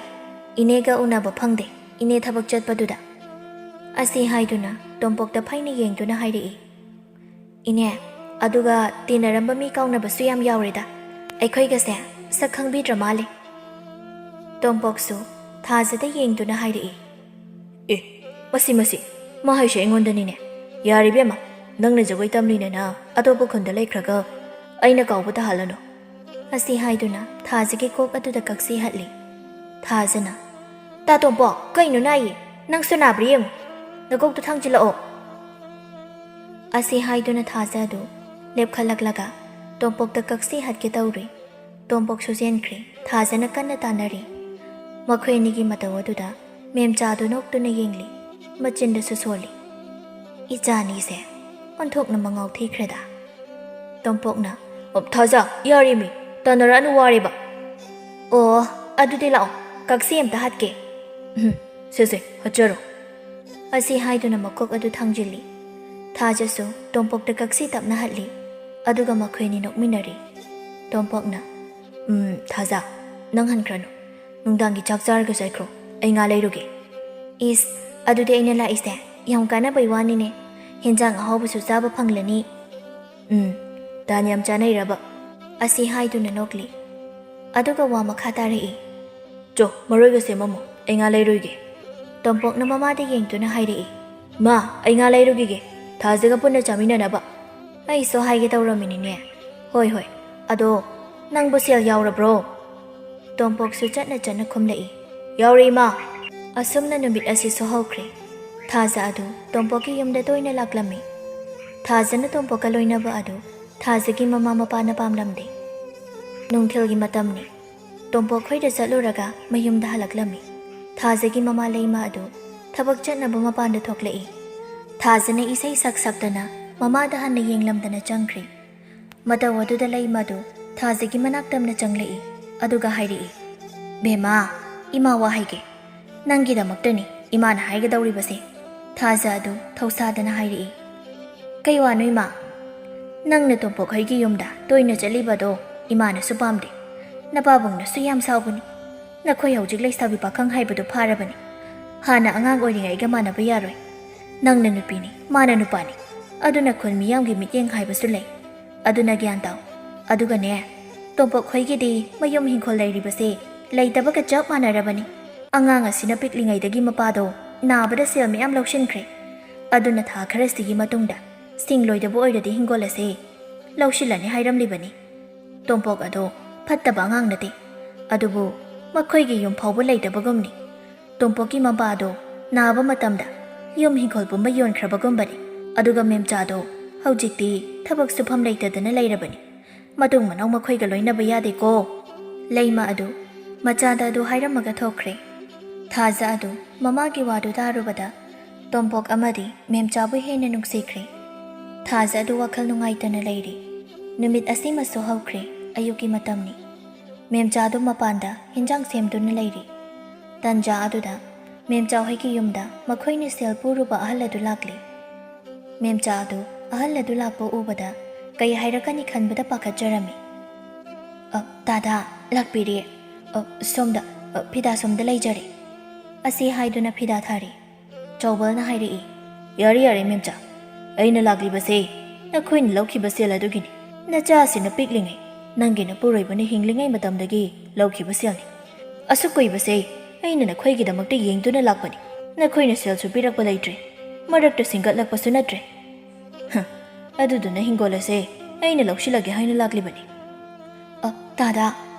ꯏꯅꯦꯒ ꯎꯅꯕ ꯐꯪꯗꯦ, ꯏꯅꯦ ꯊꯕꯛ ꯆꯠꯄꯗꯨꯗ"꯫ ꯑꯁꯤ ꯍꯥꯏꯗꯨꯅ ꯇꯣꯝꯄꯣꯛꯇ ꯐꯩꯅ ꯌꯦꯡꯗꯨꯅ ꯍꯥꯏꯔꯛꯏ, "ꯏꯅꯦ, ꯑꯗꯨꯒ ꯇꯤꯟꯅꯔꯝꯕ ꯃꯤ ꯀꯥꯎꯅꯕꯁꯨ ꯌꯥꯝ ꯌꯥꯎꯔꯦꯗ꯫ ꯑꯩꯈꯣꯏꯒꯁꯦ ꯁꯛ ꯈꯪꯕꯤꯗ꯭ꯔ ꯃꯥꯜꯂꯦ"꯫ ꯇꯣꯝꯄꯣꯛꯁꯨ ꯊꯥꯖꯗ ꯌꯦꯡꯗꯨꯅ ꯍꯥꯏꯔꯛꯏ, "ꯃꯁꯤ ꯃꯍꯩꯁꯦ ꯑꯩꯉꯣꯟꯗꯅꯤꯅꯦ꯫ ꯌꯥꯔꯤꯕꯦꯝꯃ, ꯅꯪꯅ ꯖꯒꯣꯏ ꯇꯝꯂꯤꯅꯦꯅ ꯑꯇꯣꯞꯄ ꯈꯨꯟꯗ ꯂꯩꯈ꯭ꯔꯒ ꯑꯩꯅ ꯀꯥꯎꯕ ꯇꯥꯍꯜꯂꯅꯨ"꯫ ꯑꯁꯤ ꯍꯥꯏꯗꯨꯅ ꯊꯥꯖꯒꯤ ꯀꯣꯛ ꯑꯗꯨꯗ ꯀꯛꯁꯤ-ꯍꯠꯂꯤ꯫ ꯊꯥꯖꯅ, "ꯇꯥ ꯇꯣꯝꯄꯣꯛ, ꯀꯩꯅꯣ ꯅꯥꯏꯌꯦ? ꯅꯪꯁꯨ ꯅꯥꯕ꯭ꯔꯥ ꯌꯦꯡꯉꯨ, ꯅꯀꯣꯛꯇꯨ ꯊꯥꯡꯖꯤꯜꯂꯛꯑꯣ"꯫ ꯑꯁꯤ ꯍꯥꯏꯗꯨꯅ ꯊꯥꯖ ꯑꯗꯨ ꯂꯦꯞꯈꯠꯂꯛꯂꯒ ꯇꯣꯝꯄꯣꯛꯇ ꯀꯛꯁꯤ-ꯍꯠꯀꯦ ꯇꯧꯔꯤ꯫ ꯇꯣꯝꯄꯣꯛꯁꯨ ꯆꯦꯟꯈ꯭ꯔꯦ꯫ ꯊꯥꯖꯅ ꯀꯟꯅ ꯇꯥꯟꯅꯔꯤ꯫ ꯃꯈꯣꯏ ꯑꯅꯤꯒꯤ ꯃꯇꯧ ꯑꯗꯨꯗ ꯃꯦꯝꯆꯥꯗꯨ ꯅꯣꯛꯇꯨꯅ ꯌꯦꯡꯂꯤ꯫ ꯃꯆꯤꯟꯗꯁꯨ ꯁꯣꯜꯂꯤ, "ꯏꯆꯥ ꯑꯅꯤꯁꯦ ꯑꯣꯟꯊꯣꯛꯅ ꯃꯉꯥꯎ ꯊꯤꯈ꯭ꯔꯦꯗ"꯫ ꯇꯣꯝꯄꯣꯛꯅ, "ꯊꯥꯖ, ꯌꯥꯔꯤꯃꯤ, ꯇꯥꯟꯅꯔꯛꯑꯅꯨ, ꯋꯥꯔꯦꯕ"꯫ "ꯑꯣ, ꯑꯗꯨꯗꯤ ꯂꯥꯛꯑꯣ, ꯀꯛꯁꯤ ꯑꯝꯇ ꯍꯠꯀꯦ"꯫ "ꯁꯦ, ꯍꯠꯆꯔꯣ"꯫ ꯑꯁꯤ ꯍꯥꯏꯗꯨꯅ ꯃꯀꯣꯛ ꯑꯗꯨ ꯊꯥꯡꯖꯤꯜꯂꯤ꯫ ꯊꯥꯖꯁꯨ ꯇꯣꯝꯄꯣꯛꯇ ꯀꯛꯁꯤ ꯇꯞꯅ ꯍꯠꯂꯤ꯫ ꯑꯗꯨꯒ ꯃꯈꯣꯏꯅꯤ ꯅꯣꯛꯃꯤꯟꯅꯔꯤ꯫ ꯇꯣꯝꯄꯣꯛꯅ, "ꯊꯥꯖ, ꯅꯪ ꯍꯟꯈ꯭ꯔꯅꯨ. ꯅꯨꯡꯗꯥꯡꯒꯤ ꯆꯥꯛ ꯆꯥꯔꯒ ꯆꯠꯈ꯭ꯔꯣ, ꯑꯩ ꯉꯥ ꯂꯩꯔꯨꯒꯦ"꯫ "ꯏꯁ, ꯑꯗꯨꯗꯤ ꯑꯩꯅ ꯂꯥꯛꯏꯁꯦ ꯌꯥꯝ ꯀꯥꯟꯅꯕꯩ ꯋꯥꯅꯤꯅꯦ꯫ ꯍꯦꯟꯖꯥꯡ ꯑꯍꯥꯎꯕꯁꯨ ꯆꯥꯕ ꯐꯪꯂꯅꯤ"꯫ "ꯇꯥꯟ ꯌꯥꯝ ꯆꯥꯅꯩꯔꯕ"꯫ ꯑꯁꯤ ꯍꯥꯏꯗꯨꯅ ꯅꯣꯛꯂꯤ꯫ ꯑꯗꯨꯒ ꯋꯥ ꯃꯈꯥ ꯇꯥꯔꯛꯏ, "ꯆꯣ, ꯃꯔꯣꯏꯒ ꯁꯦꯝꯃꯝꯃꯣ, ꯑꯩ ꯉꯥ ꯂꯩꯔꯨꯒꯦ"꯫ ꯇꯣꯝꯄꯣꯛꯅ ꯃꯃꯥꯗ ꯌꯦꯡꯗꯨꯅ ꯍꯥꯏꯔꯛꯏ, "ꯃꯥ, ꯑꯩ ꯉꯥ ꯂꯩꯔꯨꯈꯤꯒꯦ, ꯊꯥꯖꯒ ꯄꯨꯟꯅ ꯆꯥꯃꯤꯟꯅꯅꯕ"꯫ "ꯑꯩꯁꯨ ꯍꯥꯏꯒꯦ ꯇꯧꯔꯝꯃꯤꯅꯤꯅꯦ"꯫ "ꯍꯣꯏ, ꯑꯗꯣ ꯅꯪꯕꯨ ꯁꯦꯜ ꯌꯥꯎꯔꯕ꯭ꯔꯣ"꯫ ꯇꯣꯝꯄꯣꯛꯁꯨ ꯆꯠꯅ ꯈꯨꯝꯂꯛꯏ, "ꯌꯥꯎꯔꯦ ꯏꯃꯥ"꯫ ꯑꯁꯨꯝꯅ ꯅꯨꯃꯤꯠ ꯑꯁꯤꯁꯨ ꯍꯧꯈ꯭ꯔꯦ꯫ ꯊꯥꯖ ꯑꯗꯨ ꯇꯣꯝꯄꯣꯛꯀꯤ ꯌꯨꯝꯗ ꯇꯣꯏꯅ ꯂꯥꯛꯂꯝꯃꯤ꯫ ꯊꯥꯖꯅ ꯇꯣꯝꯄꯣꯛꯀ ꯂꯣꯏꯅꯕ ꯑꯗꯨ ꯊꯥꯖꯒꯤ ꯃꯃꯥ ꯃꯄꯥꯅ ꯄꯥꯝꯂꯝꯗꯦ꯫ ꯅꯨꯡꯊꯤꯜꯒꯤ ꯃꯇꯝꯅꯤ꯫ ꯇꯣꯝꯄꯣꯛ ꯈꯣꯏꯗ ꯆꯠꯂꯨꯔꯒ ꯃꯌꯨꯝꯗ ꯍꯜꯂꯛꯂꯝꯃꯤ꯫ ꯊꯥꯖꯒꯤ ꯃꯃꯥ ꯂꯩꯃ ꯑꯗꯨ ꯊꯕꯛ ꯆꯠꯅꯕ ꯃꯄꯥꯟꯗ ꯊꯣꯛꯂꯛꯏ꯫ ꯊꯥꯖꯅ ꯏꯁꯩ ꯁꯛꯇꯅ ꯃꯃꯥꯗ ꯍꯟꯅ ꯌꯦꯡꯂꯝꯗꯅ ꯆꯪꯈ꯭ꯔꯤ꯫ ꯃꯇꯧ ꯑꯗꯨꯗ ꯂꯩꯃ ꯑꯗꯨ ꯊꯥꯖꯒꯤ ꯃꯅꯥꯛ ꯇꯝꯅ ꯆꯪꯂꯛꯏ ꯑꯗꯨꯒ ꯍꯥꯏꯔꯛꯏ, "ꯕꯦꯝꯃ, ꯏꯃꯥ ꯋꯥ ꯍꯥꯏꯒꯦ꯫ ꯅꯪꯒꯤꯗꯃꯛꯇꯅꯤ ꯏꯃꯥꯅ ꯍꯥꯏꯒꯗꯧꯔꯤꯕꯁꯦ." ꯊꯥꯖ ꯑꯗꯨ ꯊꯧꯁꯥꯗꯅ ꯍꯥꯏꯔꯛꯏ, "ꯀꯩ ꯋꯥꯅꯣ ꯏꯃꯥ?" "ꯅꯪꯅ ꯇꯣꯝꯄꯣꯛ ꯍꯣꯏꯒꯤ ꯌꯨꯝꯗ ꯇꯣꯏꯅ ꯆꯠꯂꯤꯕꯗꯣ ꯏꯃꯥꯅꯁꯨ ꯄꯥꯝꯗꯦ꯫ ꯅꯄꯥꯕꯨꯡꯅꯁꯨ ꯌꯥꯝ ꯁꯥꯎꯕꯅꯤ꯫ ꯅꯈꯣꯏ ꯍꯧꯖꯤꯛ ꯂꯩꯁꯥꯕꯤ ꯄꯥꯈꯪ ꯍꯥꯏꯕꯗꯨ ꯐꯥꯔꯕꯅꯤ꯫ ꯍꯥꯟꯅ ꯑꯉꯥꯡ ꯑꯣꯏꯔꯤꯉꯩꯒ ꯃꯥꯟꯅꯕ ꯌꯥꯔꯣꯏ꯫ ꯅꯪꯅ ꯅꯨꯄꯤꯅꯤ, ꯃꯥꯅ ꯅꯨꯄꯥꯅꯤ꯫ ꯑꯗꯨꯅ ꯈꯨꯟ ꯃꯤꯌꯥꯝꯒꯤ ꯃꯤꯠꯌꯦꯡ ꯍꯥꯏꯕꯁꯨ ꯂꯩ꯫ ꯑꯗꯨꯅ ꯒ꯭ꯌꯥꯟ ꯇꯥꯎ꯫ ꯑꯗꯨꯒꯅꯦ, ꯇꯣꯝꯄꯣꯛ ꯍꯣꯏꯒꯤꯗꯤ ꯃꯌꯨꯝ ꯍꯤꯡꯈꯣꯜ ꯂꯩꯔꯤꯕꯁꯦ ꯂꯩꯇꯕꯒ ꯆꯞ ꯃꯥꯟꯅꯔꯕꯅꯤ꯫ ꯑꯉꯥꯡ ꯑꯁꯤꯅ ꯄꯤꯛꯂꯤꯉꯩꯗꯒꯤ ꯃꯄꯥꯗꯣ ꯅꯥꯕꯗ ꯁꯦꯜ ꯃꯌꯥꯝ ꯂꯧꯁꯤꯟꯈ꯭ꯔꯦ꯫ ꯑꯗꯨꯅ ꯊꯥ ꯈꯔꯁꯤꯒꯤ ꯃꯇꯨꯡꯗ ꯁꯤꯡꯂꯣꯏꯗꯕ ꯑꯣꯏꯔꯗꯤ ꯍꯤꯡꯒꯣꯜ ꯑꯁꯦ ꯂꯧꯁꯤꯜꯂꯅꯤ ꯍꯥꯏꯔꯝꯂꯤꯕꯅꯤ꯫ ꯇꯣꯝꯄꯣꯛ ꯑꯗꯣ ꯐꯠꯇꯕ ꯑꯉꯥꯡ ꯅꯠꯇꯦ꯫ ꯑꯗꯨꯕꯨ ꯃꯈꯣꯏꯒꯤ ꯌꯨꯝ ꯐꯥꯎꯕ ꯂꯩꯇꯕꯒꯨꯝꯅꯤ꯫ ꯇꯣꯝꯄꯣꯛꯀꯤ ꯃꯄꯥꯗꯣ ꯅꯥꯕ ꯃꯇꯝꯗ ꯌꯨꯝ ꯍꯤꯡꯈꯣꯜ ꯄꯨꯝꯕ ꯌꯣꯟꯈ꯭ꯔꯕꯒꯨꯝꯕꯅꯤ꯫ ꯑꯗꯨꯒ ꯃꯦꯝꯆꯥꯗꯣ ꯍꯧꯖꯤꯛꯇꯤ ꯊꯕꯛ ꯁꯨꯐꯝ ꯂꯩꯇꯗꯅ ꯂꯩꯔꯕꯅꯤ꯫ ꯃꯇꯨꯡ ꯃꯅꯥꯎ ꯃꯈꯣꯏꯒ ꯂꯣꯏꯅꯕ ꯌꯥꯗꯦꯀꯣ." ꯂꯩꯃ ꯑꯗꯨ ꯃꯆꯥꯗ ꯑꯗꯨ ꯍꯥꯏꯔꯝꯃꯒ ꯊꯣꯛꯈ꯭ꯔꯦ꯫ ꯊꯥꯖ ꯑꯗꯨ ꯃꯃꯥꯒꯤ ꯋꯥꯗꯨ ꯇꯥꯔꯨꯕꯗ ꯇꯣꯝꯄꯣꯛ ꯑꯃꯗꯤ ꯃꯦꯝꯆꯥꯕꯨ ꯍꯦꯟꯅ ꯅꯨꯡꯁꯤꯈ꯭ꯔꯦ꯫ ꯊꯥꯖ ꯑꯗꯨ ꯋꯥꯈꯜ ꯅꯨꯡꯉꯥꯏꯇꯅ ꯂꯩꯔꯤ꯫ ꯅꯨꯃꯤꯠ ꯑꯁꯤꯃꯁꯨ ꯍꯧꯈ꯭ꯔꯦ꯫ ꯑꯌꯨꯛꯀꯤ ꯃꯇꯝꯅꯤ꯫ ꯃꯦꯝꯆꯥꯗꯨ ꯃꯄꯥꯟꯗ ꯍꯤꯟꯖꯥꯡ ꯁꯦꯝꯗꯨꯅ ꯂꯩꯔꯤ꯫ ꯇꯟꯖꯥ ꯑꯗꯨꯗ ꯃꯦꯝꯆꯥ ꯍꯣꯏꯒꯤ ꯌꯨꯝꯗ ꯃꯈꯣꯏꯅ ꯁꯦꯜ ꯄꯨꯔꯨꯕ ꯑꯍꯜ ꯑꯗꯨ ꯂꯥꯛꯂꯤ꯫ ꯃꯦꯝꯆꯥ ꯑꯗꯨ ꯑꯍꯜ ꯑꯗꯨ ꯂꯥꯛꯄ ꯎꯕꯗ ꯀꯩ ꯍꯥꯏꯔꯛꯀꯅꯤ ꯈꯟꯕꯗ ꯄꯥꯈꯠꯆꯔꯝꯃꯤ꯫ "ꯗꯥꯗꯥ ꯂꯥꯛꯄꯤꯔꯦ꯫ ꯁꯣꯝꯗ ꯐꯤꯗꯥ ꯁꯣꯝꯗ ꯂꯩꯖꯔꯦ" ꯑꯁꯤ ꯍꯥꯏꯗꯨꯅ ꯐꯤꯗꯥ ꯊꯥꯔꯤ꯫ ꯆꯧꯕꯜꯅ ꯍꯥꯏꯔꯛꯏ, "ꯌꯥꯔꯦ ꯌꯥꯔꯦ ꯃꯦꯝꯆꯥ, ꯑꯩꯅ ꯂꯥꯛꯂꯤꯕꯁꯦ ꯅꯈꯣꯏꯅ ꯂꯧꯈꯤꯕ ꯁꯦꯜ ꯑꯗꯨꯒꯤꯅꯤ꯫ ꯅꯆꯥꯁꯤꯅ ꯄꯤꯛꯂꯤꯉꯩ ꯅꯪꯒꯤ ꯅꯄꯨꯔꯣꯏꯕꯅ ꯍꯤꯡꯂꯤꯉꯩ ꯃꯇꯝꯗꯒꯤ ꯂꯧꯈꯤꯕ ꯁꯦꯜꯅꯤ꯫ ꯑꯁꯨꯛ ꯀꯨꯏꯕꯁꯦ ꯑꯩꯅ ꯅꯈꯣꯏꯒꯤꯗꯃꯛꯇ ꯌꯦꯡꯗꯨꯅ ꯂꯥꯛꯄꯅꯤ꯫ ꯅꯈꯣꯏꯅ ꯁꯦꯜꯁꯨ ꯄꯤꯔꯛꯄ ꯂꯩꯇ꯭ꯔꯦ, ꯃꯔꯛꯇ ꯁꯤꯡꯒꯠꯂꯛꯄꯁꯨ ꯅꯠꯇ꯭ꯔꯦ꯫ ꯑꯗꯨꯗꯨꯅ ꯍꯤꯡꯒꯣꯜ ꯑꯁꯦ ꯑꯩꯅ ꯂꯧꯁꯤꯜꯂꯒꯦ ꯍꯥꯏꯅ ꯂꯥꯛꯂꯤꯕꯅꯤ." "ꯗꯥꯗꯥ,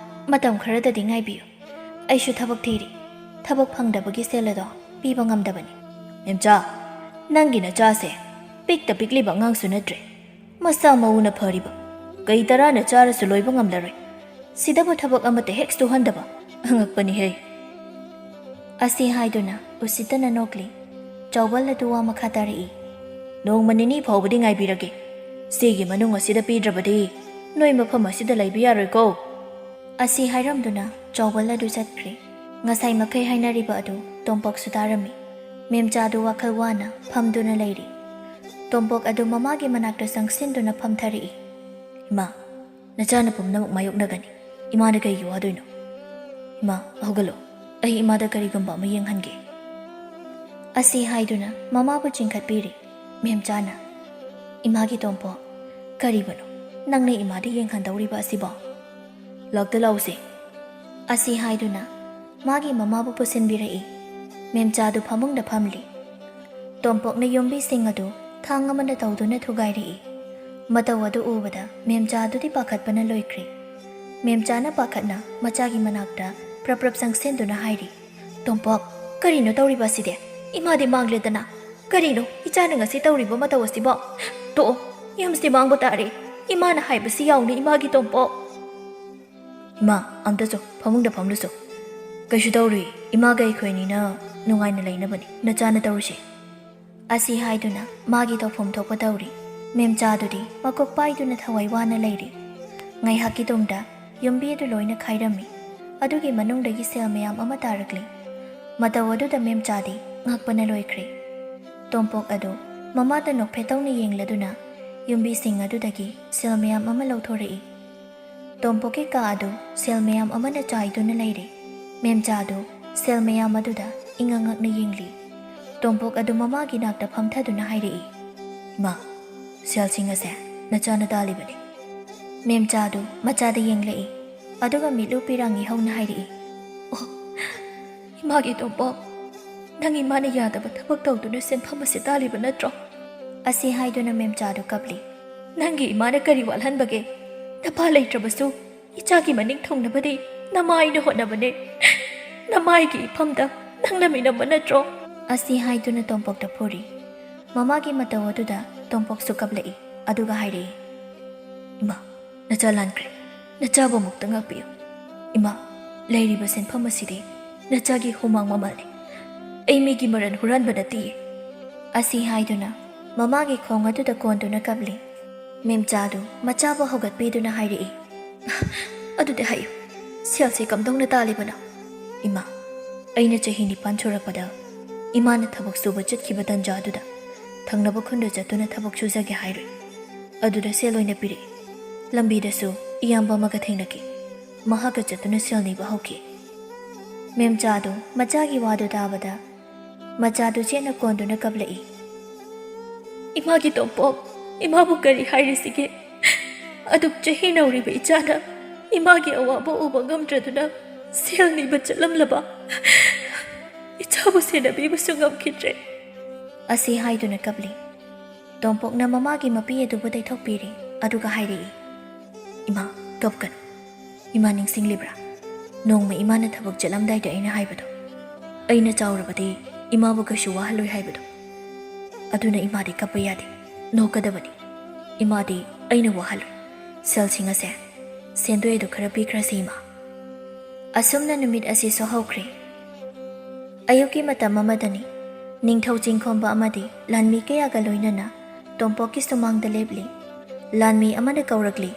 ꯃꯇꯝ ꯈꯔꯗꯗꯤ ꯉꯥꯏꯕꯤꯌꯨ꯫ ꯑꯩꯁꯨ ꯊꯕꯛ ꯊꯤꯔꯤ꯫ ꯊꯕꯛ ꯐꯪꯗꯕꯒꯤ ꯁꯦꯜ ꯑꯗꯣ ꯄꯤꯕ ꯉꯝꯗꯕꯅꯤ." "ꯃꯦꯝꯆꯥ, ꯅꯪꯒꯤ ꯅꯆꯥꯁꯦ ꯄꯤꯛꯇ ꯄꯤꯛꯂꯤꯕ ꯑꯉꯥꯡꯁꯨ ꯅꯠꯇ꯭ꯔꯦ꯫ ꯃꯁꯥ ꯃꯎꯅ ꯐꯔꯤꯕ, ꯀꯩ ꯇꯔꯥꯅ ꯆꯥꯔꯁꯨ ꯂꯣꯏꯕ ꯉꯝꯂꯔꯣꯏ꯫ ꯁꯤꯗꯕꯨ ꯊꯕꯛ ꯑꯃꯠꯇ ꯍꯦꯛ ꯁꯨꯍꯟꯗꯕ, ꯑꯉꯛꯄꯅꯤꯍꯦ" ꯑꯁꯤ ꯍꯥꯏꯗꯨꯅ ꯎꯁꯤꯠꯇꯅ ꯅꯣꯛꯂꯤ꯫ ꯆꯧꯕꯜ ꯑꯗꯨ ꯋꯥ ꯃꯈꯥ ꯇꯥꯔꯛꯏ, "ꯅꯣꯡꯃ ꯅꯤꯅꯤ ꯐꯥꯎꯕꯗꯤ ꯉꯥꯏꯕꯤꯔꯒꯦ꯫ ꯁꯤꯒꯤ ꯃꯅꯨꯡ ꯑꯁꯤꯗ ꯄꯤꯗ꯭ꯔꯕꯗꯤ ꯅꯣꯏ ꯃꯐꯝ ꯑꯁꯤꯗ ꯂꯩꯕ ꯌꯥꯔꯣꯏꯀꯣ." ꯑꯁꯤ ꯍꯥꯏꯔꯝꯗꯨꯅ ꯆꯧꯕꯜ ꯑꯗꯨ ꯆꯠꯈ꯭ꯔꯦ꯫ ꯉꯁꯥꯏ ꯃꯈꯩ ꯍꯥꯏꯅꯔꯤꯕ ꯑꯗꯨ ꯇꯣꯝꯄꯣꯛꯁꯨ ꯇꯥꯔꯝꯃꯤ꯫ ꯃꯦꯝꯆꯥꯗꯨ ꯋꯥꯈꯜ ꯋꯥꯅ ꯐꯝꯗꯨꯅ ꯂꯩꯔꯤ꯫ ꯇꯣꯝꯄꯣꯛ ꯑꯗꯨ ꯃꯃꯥꯒꯤ ꯃꯅꯥꯛꯇ ꯆꯪꯁꯤꯟꯗꯨꯅ ꯐꯝꯊꯔꯛꯏ꯫ "ꯏꯃꯥ, ꯅꯆꯥꯅ ꯄꯨꯝꯅꯃꯛ ꯃꯥꯌꯣꯛꯅꯒꯅꯤ꯫ ꯏꯃꯥꯅ ꯀꯩꯒꯤ ꯋꯥꯗꯣꯏꯅꯣ? ꯏꯃꯥ, ꯍꯧꯒꯠꯂꯣ, ꯑꯩ ꯏꯃꯥꯗ ꯀꯔꯤꯒꯨꯝꯕ ꯑꯃ ꯌꯦꯡꯍꯟꯒꯦ" ꯑꯁꯤ ꯍꯥꯏꯗꯨꯅ ꯃꯃꯥꯕꯨ ꯆꯤꯡꯈꯠꯄꯤꯔꯤ꯫ ꯃꯦꯝꯆꯥꯅ, "ꯏꯃꯥꯒꯤ ꯇꯣꯝꯄꯣꯛ, ꯀꯔꯤꯕꯅꯣ ꯅꯪꯅ ꯏꯃꯥꯗ ꯌꯦꯡꯍꯟꯗꯧꯔꯤꯕ ꯑꯁꯤꯕꯣ? ꯂꯥꯛꯇ ꯂꯥꯎꯁꯦ" ꯑꯁꯤ ꯍꯥꯏꯗꯨꯅ ꯃꯥꯒꯤ ꯃꯃꯥꯕꯨ ꯄꯨꯁꯤꯟꯕꯤꯔꯛꯏ꯫ ꯃꯦꯝꯆꯥꯗꯨ ꯐꯃꯨꯡꯗ ꯐꯝꯂꯤ꯫ ꯇꯣꯝꯄꯣꯛꯅ ꯌꯨꯝꯕꯤꯁꯤꯡ ꯑꯗꯨ ꯊꯥꯡ ꯑꯃꯅ ꯇꯧꯗꯨꯅ ꯊꯨꯒꯥꯏꯔꯛꯏ꯫ ꯃꯇꯧ ꯑꯗꯨ ꯎꯕꯗ ꯃꯦꯝꯆꯥꯗꯨꯗꯤ ꯄꯥꯈꯠꯄꯅ ꯂꯣꯏꯈ꯭ꯔꯦ꯫ ꯃꯦꯝꯆꯥꯅ ꯄꯥꯈꯠꯅ ꯃꯆꯥꯒꯤ ꯃꯅꯥꯛꯇ ꯄ꯭ꯔꯞ ꯄ꯭ꯔꯞ ꯆꯪꯁꯤꯟꯗꯨꯅ ꯍꯥꯏꯔꯤ, "ꯇꯣꯝꯄꯣꯛ, ꯀꯔꯤꯅꯣ ꯇꯧꯔꯤꯕ ꯑꯁꯤꯗꯤ? ꯏꯃꯥꯗꯤ ꯃꯥꯡꯂꯦꯗꯅ꯫ ꯀꯔꯤꯅꯣ ꯏꯆꯥꯅ ꯉꯁꯤ ꯇꯧꯔꯤꯕ ꯃꯇꯧ ꯑꯁꯤꯕꯣ? ꯇꯣꯛꯑꯣ, ꯌꯥꯝꯁꯤ ꯃꯥꯡꯕ ꯇꯥꯔꯦ꯫ ꯏꯃꯥꯅ ꯍꯥꯏꯕꯁꯤ ꯌꯥꯎꯅꯤ ꯏꯃꯥꯒꯤ ꯇꯣꯝꯄꯣꯛ." "ꯏꯃꯥ, ꯑꯝꯇꯁꯨ ꯐꯃꯨꯡꯗ ꯐꯝꯂꯨꯁꯨ꯫ ꯀꯩꯁꯨ ꯇꯧꯔꯨꯏ, ꯏꯃꯥꯒ ꯑꯩꯈꯣꯏꯅꯤꯅ ꯅꯨꯡꯉꯥꯏꯅ ꯂꯩꯅꯕꯅꯤ ꯅꯆꯥꯅ ꯇꯧꯔꯤꯁꯦ" ꯑꯁꯤ ꯍꯥꯏꯗꯨꯅ ꯃꯥꯒꯤ ꯇꯧꯐꯝ ꯊꯣꯛꯄ ꯇꯧꯔꯤ꯫ ꯃꯦꯝꯆꯥꯗꯨꯗꯤ ꯃꯀꯣꯛ ꯄꯥꯏꯗꯨꯅ ꯊꯋꯥꯏ ꯋꯥꯅ ꯂꯩꯔꯤ꯫ ꯉꯥꯏꯍꯥꯛꯀꯤ ꯇꯨꯡꯗ ꯌꯨꯝꯕꯤ ꯑꯗꯨ ꯂꯣꯏꯅ ꯈꯥꯏꯔꯝꯃꯤ꯫ ꯑꯗꯨꯒꯤ ꯃꯅꯨꯡꯗꯒꯤ ꯁꯦꯜ ꯃꯌꯥꯝ ꯑꯃ ꯇꯥꯔꯛꯂꯤ꯫ ꯃꯇꯧ ꯑꯗꯨꯗ ꯃꯦꯝꯆꯥꯗꯤ ꯉꯛꯄꯅ ꯂꯣꯏꯈ꯭ꯔꯦ꯫ ꯇꯣꯝꯄꯣꯛ ꯑꯗꯨ ꯃꯃꯥꯗ ꯅꯣꯛꯐꯦꯠꯇꯧꯅ ꯌꯦꯡꯂꯗꯨꯅ ꯌꯨꯝꯕꯤꯁꯤꯡ ꯑꯗꯨꯗꯒꯤ ꯁꯦꯜ ꯃꯌꯥꯝ ꯑꯃ ꯂꯧꯊꯣꯔꯛꯏ꯫ ꯇꯣꯝꯄꯣꯛꯀꯤ ꯀꯥ ꯑꯗꯨ ꯁꯦꯜ ꯃꯌꯥꯝ ꯑꯃꯅ ꯆꯥꯏꯗꯨꯅ ꯂꯩꯔꯤ꯫ ꯃꯦꯝꯆꯥꯗꯨ ꯁꯦꯜ ꯃꯌꯥꯝ ꯑꯗꯨꯗ ꯏꯉꯛ ꯉꯛꯅ ꯌꯦꯡꯂꯤ꯫ ꯇꯣꯝꯄꯣꯛ ꯑꯗꯨ ꯃꯃꯥꯒꯤ ꯅꯥꯛꯇ ꯐꯝꯊꯗꯨꯅ ꯍꯥꯏꯔꯛꯏ, "ꯏꯃꯥ, ꯁꯦꯜꯁꯤꯡ ꯑꯁꯦ ꯅꯆꯥꯅ ꯇꯥꯜꯂꯤꯕꯅꯤ." ꯃꯦꯝꯆꯥꯗꯨ ꯃꯆꯥꯗ ꯌꯦꯡꯂꯛꯏ꯫ ꯑꯗꯨꯒ ꯃꯤꯠꯂꯨ ꯄꯤꯔꯥꯡꯉꯤ ꯍꯧꯅ ꯍꯥꯏꯔꯛꯏ, "ꯑꯣ, ꯏꯃꯥꯒꯤ ꯇꯣꯝꯄꯣꯛ, ꯅꯪ ꯏꯃꯥꯅ ꯌꯥꯗꯕ ꯊꯕꯛ ꯇꯧꯗꯨꯅ ꯁꯦꯟꯐꯝ ꯑꯁꯤ ꯇꯥꯜꯂꯤꯕ ꯅꯠꯇ꯭ꯔꯣ?" ꯑꯁꯤ ꯍꯥꯏꯗꯨꯅ ꯃꯦꯝꯆꯥꯗꯨ ꯀꯞꯂꯤ꯫ "ꯅꯪꯒꯤ ꯏꯃꯥꯅ ꯀꯔꯤ ꯋꯥꯠꯍꯟꯕꯒꯦ? ꯅꯄꯥ ꯂꯩꯇ꯭ꯔꯕꯁꯨ ꯏꯆꯥꯒꯤ ꯃꯅꯤꯡ ꯊꯨꯡꯅꯕꯗꯤ ꯅꯃꯥꯏꯅ ꯍꯣꯠꯅꯕꯅꯦ꯫ ꯅꯃꯥꯏꯒꯤ ꯏꯐꯝꯗ ꯅꯪ ꯂꯩꯃꯤꯟꯅꯕ ꯅꯠꯇ꯭ꯔꯣ?" ꯑꯁꯤ ꯍꯥꯏꯗꯨꯅ ꯇꯣꯝꯄꯣꯛꯇ ꯐꯨꯔꯤ꯫ ꯃꯃꯥꯒꯤ ꯃꯇꯧ ꯑꯗꯨꯗ ꯇꯣꯝꯄꯣꯛꯁꯨ ꯀꯞꯂꯛꯏ ꯑꯗꯨꯒ ꯍꯥꯏꯔꯛꯏ ꯏꯃꯥ ꯅꯆꯥ ꯂꯥꯟꯈ꯭ꯔꯦ ꯅꯆꯥꯕꯨ ꯑꯃꯨꯛꯇ ꯉꯥꯛꯄꯤꯌꯨ ꯏꯃꯥ ꯂꯩꯔꯤꯕ ꯁꯦꯟꯐꯝ ꯑꯁꯤꯗꯤ ꯅꯆꯥꯒꯤ ꯍꯨꯃꯥꯡ ꯃꯃꯜꯅꯤ ꯑꯩ ꯃꯤꯒꯤ ꯃꯔꯟ ꯍꯨꯔꯥꯟꯕ ꯅꯠꯇꯤꯌꯦ ꯑꯁꯤ ꯍꯥꯏꯗꯨꯅ ꯃꯃꯥꯒꯤ ꯈꯣꯡ ꯑꯗꯨꯗ ꯀꯣꯟꯗꯨꯅ ꯀꯞꯂꯤ ꯃꯦꯝꯆꯥꯗꯨ ꯃꯆꯥꯕꯨ ꯍꯧꯒꯠꯄꯤꯗꯨꯅ ꯍꯥꯏꯔꯛꯏ ꯑꯗꯨꯗꯤ ꯍꯥꯏꯌꯨ ꯁꯦꯜꯁꯦ ꯀꯝꯗꯧꯅ ꯇꯥꯜꯂꯤꯕꯅꯣ ꯏꯃꯥ ꯑꯩꯅ ꯆꯍꯤ 9 ꯁꯨꯔꯛꯄꯗ ꯏꯃꯥꯅ ꯊꯕꯛ ꯁꯨꯕ ꯆꯠꯈꯤꯕ ꯇꯟꯖꯥ ꯑꯗꯨꯗ ꯊꯪꯅꯕ ꯈꯨꯟꯗ ꯆꯠꯇꯨꯅ ꯊꯕꯛ ꯁꯨꯖꯒꯦ ꯍꯥꯏꯔꯨꯏ ꯑꯗꯨꯗ ꯁꯦꯜ ꯑꯣꯏꯅ ꯄꯤꯔꯛꯏ ꯂꯝꯕꯤꯗꯁꯨ ꯏꯌꯥꯝꯕ ꯑꯃꯒ ꯊꯦꯡꯅꯈꯤ ꯃꯍꯥꯛꯀ ꯆꯠꯇꯨꯅ ꯁꯦꯜ ꯅꯤꯕ ꯍꯧꯈꯤ ꯃꯦꯝꯆꯥꯗꯨ ꯃꯆꯥꯒꯤ ꯋꯥꯗꯨ ꯇꯥꯕꯗ ꯃꯆꯥꯗꯨ ꯆꯦꯠꯅ ꯀꯣꯟꯗꯨꯅ ꯀꯞꯂꯛꯏ ꯏꯃꯥꯒꯤ ꯇꯣꯝꯄꯣꯛ ꯏꯃꯥꯕꯨ ꯀꯔꯤ ꯍꯥꯏꯔꯤꯁꯤꯒꯦ ꯑꯗꯨꯛ ꯆꯍꯤ ꯅꯧꯔꯤꯕ ꯏꯆꯥꯅ ꯏꯃꯥꯒꯤ ꯑꯋꯥꯕ ꯎꯕ ꯉꯝꯗ꯭ꯔꯗꯨꯅ ꯁꯦꯜ ꯅꯤꯕ ꯆꯠꯂꯝꯂꯕ ꯏꯆꯥꯕꯨ ꯁꯦꯟꯅꯕꯤꯕꯁꯨ ꯉꯝꯈꯤꯗ꯭ꯔꯦ ꯑꯁꯤ ꯍꯥꯏꯗꯨꯅ ꯀꯞꯂꯤ ꯇꯣꯝꯄꯣꯛꯅ ꯃꯃꯥꯒꯤ ꯃꯄꯤ ꯑꯗꯨꯕꯨ ꯇꯩꯊꯣꯛꯄꯤꯔꯤ ꯑꯗꯨꯒ ꯍꯥꯏꯔꯛꯏ ꯏꯃꯥ ꯀꯞꯀꯅꯨ ꯏꯃꯥ ꯅꯤꯡꯁꯤꯡꯂꯤꯕ꯭ꯔꯥ ꯅꯣꯡꯃ ꯏꯃꯥꯅ ꯊꯕꯛ ꯆꯠꯂꯝꯗꯥꯏꯗ ꯑꯩꯅ ꯍꯥꯏꯕꯗꯣ ꯑꯩꯅ ꯆꯥꯎꯔꯕꯗꯤ ꯏꯃꯥꯕꯨ ꯀꯩꯁꯨ ꯋꯥꯍꯜꯂꯣꯏ ꯍꯥꯏꯕꯗꯣ ꯑꯗꯨꯅ ꯏꯃꯥꯗꯤ ꯀꯞꯄ ꯌꯥꯗꯦ ꯅꯣꯛꯀꯗꯕꯅꯤ ꯏꯃꯥꯗꯤ ꯑꯩꯅ ꯋꯥꯍꯜꯂꯣꯏ ꯁꯦꯜꯁꯤꯡ ꯑꯁꯦ ꯁꯦꯟꯗꯣꯏ ꯑꯗꯨ ꯈꯔ ꯄꯤꯈ꯭ꯔꯁꯤ ꯏꯃꯥ ꯑꯁꯨꯝꯅ ꯅꯨꯃꯤꯠ ꯑꯁꯤꯁꯨ ꯍꯧꯈ꯭ꯔꯦ ꯑꯌꯨꯛꯀꯤ ꯃꯇꯝ ꯑꯃꯗꯅꯤ ꯅꯤꯡꯊꯧ ꯆꯤꯡꯈꯣꯝꯕ ꯑꯃꯗꯤ ꯂꯥꯟꯃꯤ ꯀꯌꯥꯒ ꯂꯣꯏꯅꯅ ꯇꯣꯝꯄꯣꯛꯀꯤ ꯁꯨꯃꯥꯡꯗ ꯂꯦꯞꯂꯤ ꯂꯥꯟꯃꯤ ꯑꯃꯅ ꯀꯧꯔꯛꯂꯤ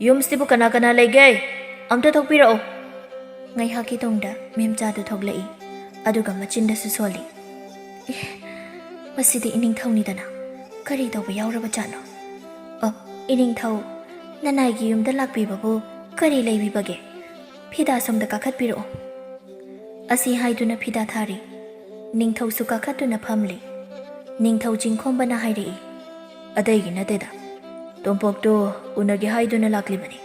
ꯌꯨꯝꯁꯤꯕꯨ ꯀꯅꯥ ꯀꯅꯥ ꯂꯩꯒꯦ ꯑꯝꯇ ꯊꯣꯛꯄꯤꯔꯛꯑꯣ ꯉꯥꯏꯍꯥꯛꯀꯤ ꯇꯨꯡꯗ ꯃꯦꯝꯆꯥꯗꯨ ꯊꯣꯛꯂꯛꯏ ꯑꯗꯨꯒ ꯃꯆꯤꯟꯗꯁꯨ ꯁꯣꯜꯂꯤ ꯃꯁꯤꯗꯤ ꯏꯅꯤꯡꯊꯧꯅꯤꯗꯅ ꯀꯔꯤ ꯇꯧꯕ ꯌꯥꯎꯔꯕꯖꯥꯠꯅꯣ ꯏꯅꯤꯡꯊꯧ ꯅꯅꯥꯏꯒꯤ ꯌꯨꯝꯗ ꯂꯥꯛꯄꯤꯕꯕꯨ ꯀꯔꯤ ꯂꯩꯕꯤꯕꯒꯦ ꯐꯤꯗꯥ ꯁꯣꯝꯗ ꯀꯥꯈꯠꯄꯤꯔꯛꯑꯣ ꯑꯁꯤ ꯍꯥꯏꯗꯨꯅ ꯐꯤꯗꯥ ꯊꯥꯔꯤ ꯅꯤꯡꯊꯧꯁꯨ ꯀꯥꯈꯠꯇꯨꯅ ꯐꯝꯂꯤ ꯅꯤꯡꯊꯧ ꯆꯤꯡꯈꯣꯝꯕꯅ ꯍꯥꯏꯔꯛꯏ ꯑꯇꯩꯒꯤ ꯅꯠꯇꯦꯗ ꯇꯣꯝꯄꯣꯛꯇꯨ ꯎꯅꯒꯦ ꯍꯥꯏꯗꯨꯅ ꯂꯥꯛꯂꯤꯕꯅꯤ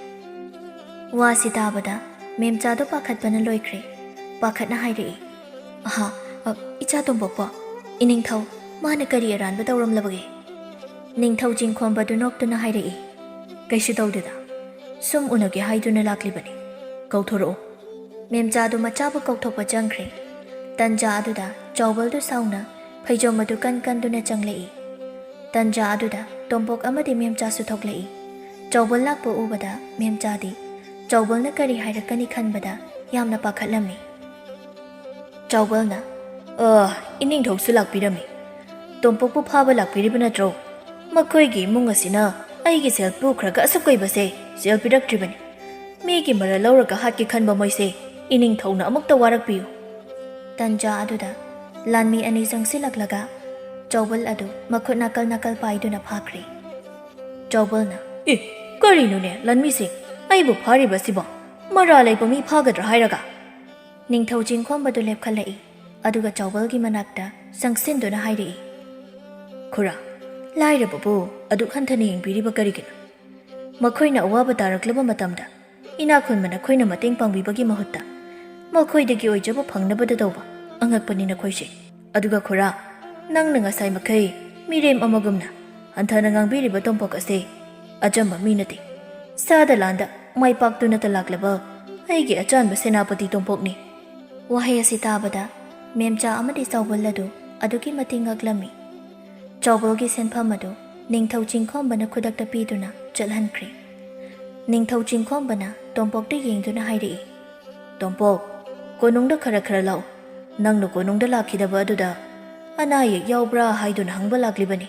ꯋꯥꯁꯤ ꯇꯥꯕꯗ ꯃꯦꯝꯆꯥꯗꯨ ꯄꯥꯈꯠꯄꯅ ꯂꯣꯏꯈ꯭ꯔꯦ ꯄꯥꯈꯠꯅ ꯍꯥꯏꯔꯛꯏ ꯏꯆꯥ ꯇꯣꯝꯄꯣꯛꯄꯣ ꯏꯅꯤꯡꯊꯧ ꯃꯥꯅ ꯀꯔꯤ ꯑꯔꯥꯟꯕ ꯇꯧꯔꯝꯂꯕꯒꯦ ꯅꯤꯡꯊꯧ ꯆꯤꯡꯈꯣꯝꯕꯗꯨ ꯅꯣꯛꯇꯨꯅ ꯍꯥꯏꯔꯛꯏ ꯀꯩꯁꯨ ꯇꯧꯗꯦꯗ ꯁꯨꯝ ꯎꯅꯒꯦ ꯍꯥꯏꯗꯨꯅ ꯂꯥꯛꯂꯤꯕꯅꯤ ꯀꯧꯊꯣꯔꯛꯑꯣ ꯃꯦꯝꯆꯥꯗꯨ ꯃꯆꯥꯕꯨ ꯀꯧꯊꯣꯛꯄ ꯆꯪꯈ꯭ꯔꯦ ꯇꯟꯖꯥ ꯑꯗꯨꯗ ꯆꯥꯎꯕꯜꯗꯨ ꯁꯥꯎꯅ ꯐꯩꯖꯣꯝ ꯑꯗꯨ ꯀꯟꯗꯨꯅ ꯆꯪꯂꯛꯏ ꯇꯟꯖꯥ ꯑꯗꯨꯗ ꯇꯣꯝꯄꯣꯛ ꯑꯃꯗꯤ ꯃꯦꯝꯆꯥꯁꯨ ꯊꯣꯛꯂꯛꯏ ꯆꯥꯎꯕꯜ ꯂꯥꯛꯄ ꯎꯕꯗ ꯃꯦꯝꯆꯥꯗꯤ ꯆꯥꯎꯕꯜꯅ ꯀꯔꯤ ꯍꯥꯏꯔꯛꯀꯅꯤ ꯈꯟꯕꯗ ꯌꯥꯝꯅ ꯄꯥꯈꯠꯂꯝꯃꯤ ꯆꯥꯎꯕꯜꯅ ꯏꯅꯤꯡꯊꯧꯁꯨ ꯂꯥꯛꯄꯤꯔꯝꯃꯤ ꯇꯣꯝꯄꯣꯛꯄꯨ ꯐꯥꯕ ꯂꯥꯛꯄꯤꯔꯤꯕ ꯅꯠꯇ꯭ꯔꯣ ꯃꯈꯣꯏꯒꯤ ꯏꯃꯨꯡ ꯑꯁꯤꯅ ꯑꯩꯒꯤ ꯁꯦꯜ ꯄꯨꯈ꯭ꯔꯒ ꯑꯁꯨꯛꯀꯩꯕꯁꯦ ꯁꯦꯜ ꯄꯤꯔꯛꯇ꯭ꯔꯤꯕꯅꯤ ꯃꯤꯒꯤ ꯃꯔꯜ ꯂꯧꯔꯒ ꯍꯥꯠꯀꯦ ꯈꯟꯕ ꯃꯣꯏꯁꯦ ꯏꯅꯤꯡꯊꯧꯅ ꯑꯃꯨꯛꯇ ꯋꯥꯔꯛꯄꯤꯌꯨ ꯇꯟꯖꯥ ꯑꯗꯨꯗ ꯂꯥꯟꯃꯤ ꯑꯅꯤ ꯆꯪꯁꯤꯜꯂꯛꯂꯒ ꯆꯥꯎꯕꯜ ꯑꯗꯨ ꯃꯈꯨꯠ ꯅꯥꯀꯜ ꯄꯥꯏꯗꯨꯅ ꯐꯥꯈ꯭ꯔꯦ ꯆꯥꯎꯕꯜꯅ ꯀꯔꯤꯅꯣꯅꯦ ꯂꯥꯟꯃꯤꯁꯤꯡ ꯑꯩꯕꯨ ꯐꯥꯔꯤꯕꯁꯤꯕꯣ ꯃꯔꯥ ꯂꯩꯕ ꯃꯤ ꯐꯥꯒꯗ꯭ꯔꯥ ꯍꯥꯏꯔꯒ ꯅꯤꯡꯊꯧ ꯆꯤꯡꯈꯣꯝꯕꯗꯨ ꯂꯦꯞꯈꯠꯂꯛꯏ ꯑꯗꯨꯒ ꯆꯥꯎꯕꯜꯒꯤ ꯃꯅꯥꯛꯇ ꯆꯪꯁꯤꯟꯗꯨꯅ ꯍꯥꯏꯔꯛꯏ ꯈꯨꯔꯥ ꯂꯥꯏꯔꯕꯕꯨ ꯑꯗꯨꯛ ꯍꯟꯊꯅ ꯌꯦꯡꯕꯤꯔꯤꯕ ꯀꯔꯤꯒꯤꯅꯣ ꯃꯈꯣꯏꯅ ꯑꯋꯥꯕ ꯇꯥꯔꯛꯂꯕ ꯃꯇꯝꯗ ꯏꯅꯥꯛꯈꯨꯟꯕ ꯅꯈꯣꯏꯅ ꯃꯇꯦꯡ ꯄꯥꯡꯕꯤꯕꯒꯤ ꯃꯍꯨꯠꯇ ꯃꯈꯣꯏꯗꯒꯤ ꯑꯣꯏꯖꯕ ꯐꯪꯅꯕꯗ ꯇꯧꯕ ꯑꯉꯛꯄꯅꯤ ꯅꯈꯣꯏꯁꯦ ꯑꯗꯨꯒ ꯈꯨꯔꯥ ꯅꯪꯅ ꯉꯁꯥꯏ ꯃꯈꯩ ꯃꯤꯔꯦꯝ ꯑꯃꯒꯨꯝꯅ ꯍꯟꯊꯅ ꯉꯥꯡꯕꯤꯔꯤꯕ ꯇꯣꯝꯄꯣꯛ ꯑꯁꯦ ꯑꯆꯝꯕ ꯃꯤ ꯅꯠꯇꯦ ꯁꯥꯗ ꯂꯥꯟꯗ ꯃꯥꯏ ꯄꯥꯛꯇꯨꯅꯇ ꯂꯥꯛꯂꯕ ꯑꯩꯒꯤ ꯑꯆꯥꯟꯕ ꯁꯦꯅꯥꯄꯇꯤ ꯇꯣꯝꯄꯣꯛꯅꯤ ꯋꯥꯍꯩ ꯑꯁꯤ ꯇꯥꯕꯗ ꯃꯦꯝꯆꯥ ꯑꯃꯗꯤ ꯆꯥꯎꯕꯜ ꯑꯗꯨ ꯑꯗꯨꯛꯀꯤ ꯃꯇꯤꯛ ꯉꯛꯂꯝꯃꯤ ꯆꯥꯎꯕꯜꯒꯤ ꯁꯦꯟꯐꯝ ꯑꯗꯨ ꯅꯤꯡꯊꯧ ꯆꯤꯡꯈꯣꯝꯕꯅ ꯈꯨꯗꯛꯇ ꯄꯤꯗꯨꯅ ꯆꯠꯍꯟꯈ꯭ꯔꯦ ꯅꯤꯡꯊꯧ ꯆꯤꯡꯈꯣꯝꯕꯅ ꯇꯣꯝꯄꯣꯛꯇ ꯌꯦꯡꯗꯨꯅ ꯍꯥꯏꯔꯛꯏ ꯇꯣꯝꯄꯣꯛ ꯀꯣꯅꯨꯡꯗ ꯈꯔ ꯂꯥꯛꯎ ꯅꯪꯅ ꯀꯣꯅꯨꯡꯗ ꯂꯥꯛꯈꯤꯗꯕ ꯑꯗꯨꯗ ꯑꯅꯥ ꯑꯌꯦꯛ ꯌꯥꯎꯕ꯭ꯔꯥ ꯍꯥꯏꯗꯨꯅ ꯍꯪꯕ ꯂꯥꯛꯂꯤꯕꯅꯤ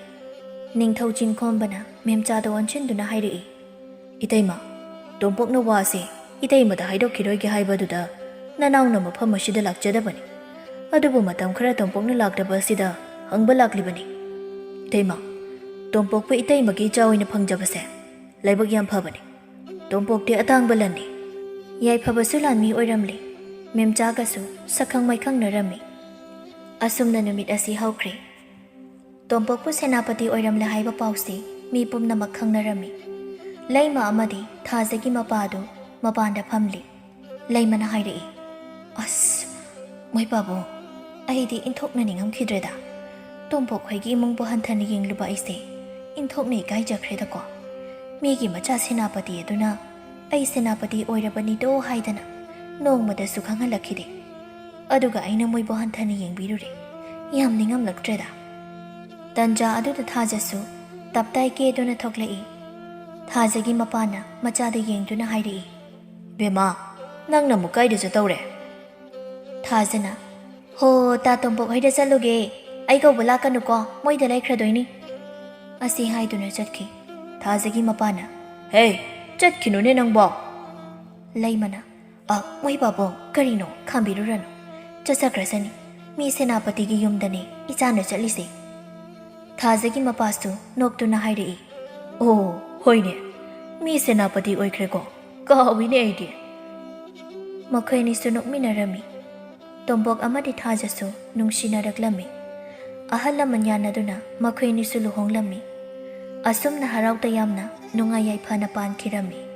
ꯅꯤꯡꯊꯧ ꯆꯤꯡꯈꯣꯝꯕꯅ ꯃꯦꯝꯆꯥꯗ ꯑꯣꯟꯁꯤꯟꯗꯨꯅ ꯍꯥꯏꯔꯛꯏ ꯏꯇꯩꯃ ꯇꯣꯝꯄꯣꯛꯅ ꯋꯥꯁꯦ ꯏꯇꯩꯃꯗ ꯍꯥꯏꯗꯣꯛꯈꯤꯔꯣꯏꯒꯦ ꯍꯥꯏꯕꯗꯨꯗ ꯅꯅꯥꯎꯅ ꯃꯐꯝ ꯑꯁꯤꯗ ꯂꯥꯛꯆꯗꯕꯅꯤ ꯑꯗꯨꯕꯨ ꯃꯇꯝ ꯈꯔ ꯇꯣꯝꯄꯣꯛꯅ ꯂꯥꯛꯇꯕ ꯑꯁꯤꯗ ꯍꯪꯕ ꯂꯥꯛꯂꯤꯕꯅꯤ ꯏꯇꯩꯃ ꯇꯣꯝꯄꯣꯛꯄꯨ ꯏꯇꯩꯃꯒꯤ ꯏꯆꯥ ꯑꯣꯏꯅ ꯐꯪꯖꯕꯁꯦ ꯂꯥꯏꯕꯛ ꯌꯥꯝ ꯐꯕꯅꯤ ꯇꯣꯝꯄꯣꯛꯇꯤ ꯑꯇꯥꯡꯕ ꯂꯟꯅꯤ ꯌꯥꯏꯐꯕꯁꯨ ꯂꯥꯟꯃꯤ ꯑꯣꯏꯔꯝꯂꯤ ꯃꯦꯝꯆꯥꯒꯁꯨ ꯁꯛꯈꯪ ꯃꯥꯏꯈꯪꯅꯔꯝꯃꯤ ꯑꯁꯨꯝꯅ ꯅꯨꯃꯤꯠ ꯑꯁꯤ ꯍꯧꯈ꯭ꯔꯦ ꯇꯣꯝꯄꯣꯛꯄꯨ ꯁꯦꯅꯥꯄꯇꯤ ꯑꯣꯏꯔꯝꯂꯦ ꯍꯥꯏꯕ ꯄꯥꯎꯁꯤ ꯃꯤ ꯄꯨꯝꯅꯃꯛ ꯈꯪꯅꯔꯝꯃꯤ ꯂꯩꯃ ꯑꯃꯗꯤ ꯊꯥꯖꯒꯤ ꯃꯄꯥꯗꯨ ꯃꯄꯥꯟꯗ ꯐꯝꯂꯤ ꯂꯩꯃꯅ ꯍꯥꯏꯔꯛꯏ ꯃꯣꯏ ꯄꯥꯕꯨꯡ ꯑꯩꯗꯤ ꯏꯟꯊꯣꯛꯅ ꯅꯤꯡꯉꯝꯈꯤꯗ꯭ꯔꯦꯗ ꯇꯣꯝꯄꯣꯛ ꯍꯣꯏꯒꯤ ꯏꯃꯨꯡꯕꯨ ꯍꯟꯊꯅ ꯌꯦꯡꯂꯨꯕ ꯑꯩꯁꯦ ꯏꯟꯊꯣꯛꯅ ꯏꯀꯥꯏꯖꯈ꯭ꯔꯦꯗꯀꯣ ꯃꯤꯒꯤ ꯃꯆꯥ ꯁꯦꯅꯥꯄꯇꯤ ꯑꯗꯨꯅ ꯑꯩ ꯁꯦꯅꯥꯄꯇꯤ ꯑꯣꯏꯔꯕꯅꯤꯗꯣ ꯍꯥꯏꯗꯅ ꯅꯣꯡꯃꯗꯁꯨ ꯈꯪꯍꯜꯂꯛꯈꯤꯗꯦ ꯑꯗꯨꯒ ꯑꯩꯅ ꯃꯣꯏꯕꯨ ꯍꯟꯊꯅ ꯌꯦꯡꯕꯤꯔꯨꯔꯦ ꯌꯥꯝ ꯅꯤꯡꯉꯝꯂꯛꯇ꯭ꯔꯦꯗ ꯇꯟꯖꯥ ꯑꯗꯨꯗ ꯊꯥꯖꯁꯨ ꯇꯞꯇꯥꯏ ꯀꯦꯗꯨꯅ ꯊꯣꯛꯂꯛꯏ꯫ ꯊꯥꯖꯒꯤ ꯃꯄꯥꯅ ꯃꯆꯥꯗ ꯌꯦꯡꯗꯨꯅ ꯍꯥꯏꯔꯛꯏ, ꯕꯦꯝꯃ, ꯅꯪꯅ ꯑꯃꯨꯛ ꯀꯥꯏꯗ ꯆꯠꯇꯧꯔꯦ? ꯊꯥꯖꯅ, ꯍꯣ ꯇꯥꯇꯣꯝꯄꯣꯛ ꯍꯣꯏꯗ ꯆꯠꯂꯨꯒꯦ, ꯑꯩ ꯀꯧꯕ ꯂꯥꯛꯀꯅꯨꯀꯣ, ꯃꯣꯏꯗ ꯂꯩꯈ꯭ꯔꯗꯣꯏꯅꯤ ꯑꯁꯤ ꯍꯥꯏꯗꯨꯅ ꯆꯠꯈꯤ꯫ ꯊꯥꯖꯒꯤ ꯃꯄꯥꯅ, ꯍꯦ, ꯆꯠꯈꯤꯅꯨꯅꯦ ꯅꯪꯕꯣ꯫ ꯂꯩꯃꯅ, ꯃꯣꯏ ꯄꯥꯕꯨꯡ, ꯀꯔꯤꯅꯣ, ꯈꯥꯝꯕꯤꯔꯨꯔꯅꯨ, ꯆꯠꯆꯈ꯭ꯔꯁꯅꯤ, ꯃꯤ ꯁꯦꯅꯥꯄꯇꯤꯒꯤ ꯌꯨꯝꯗꯅꯦ ꯏꯆꯥꯅ ꯆꯠꯂꯤꯁꯦ꯫ ꯊꯥꯖꯒꯤ ꯃꯄꯥꯁꯨ ꯅꯣꯛꯇꯨꯅ ꯍꯥꯏꯔꯛꯏ, ꯑꯣ ꯍꯣꯏꯅꯦ, ꯃꯤ ꯁꯦꯅꯥꯄꯇꯤ ꯑꯣꯏꯈ꯭ꯔꯦꯀꯣ, ꯀꯥꯎꯏꯅꯦ ꯑꯩꯗꯤ꯫ ꯃꯈꯣꯏ ꯑꯅꯤꯁꯨ ꯅꯣꯛꯃꯤꯟꯅꯔꯝꯃꯤ꯫ ꯇꯣꯝꯄꯣꯛ ꯑꯃꯗꯤ ꯊꯥꯖꯁꯨ ꯅꯨꯡꯁꯤꯅꯔꯛꯂꯝꯃꯤ꯫ ꯑꯍꯜ ꯂꯃꯟ ꯌꯥꯟꯅꯗꯨꯅ ꯃꯈꯣꯏ ꯑꯅꯤꯁꯨ ꯂꯨꯍꯣꯡꯂꯝꯃꯤ꯫ ꯑꯁꯨꯝꯅ ꯍꯔꯥꯎ ꯇꯌꯥꯝꯅ ꯅꯨꯡꯉꯥꯏ ꯌꯥꯏꯐꯅ ꯄꯥꯟꯈꯤꯔꯝꯃꯤ꯫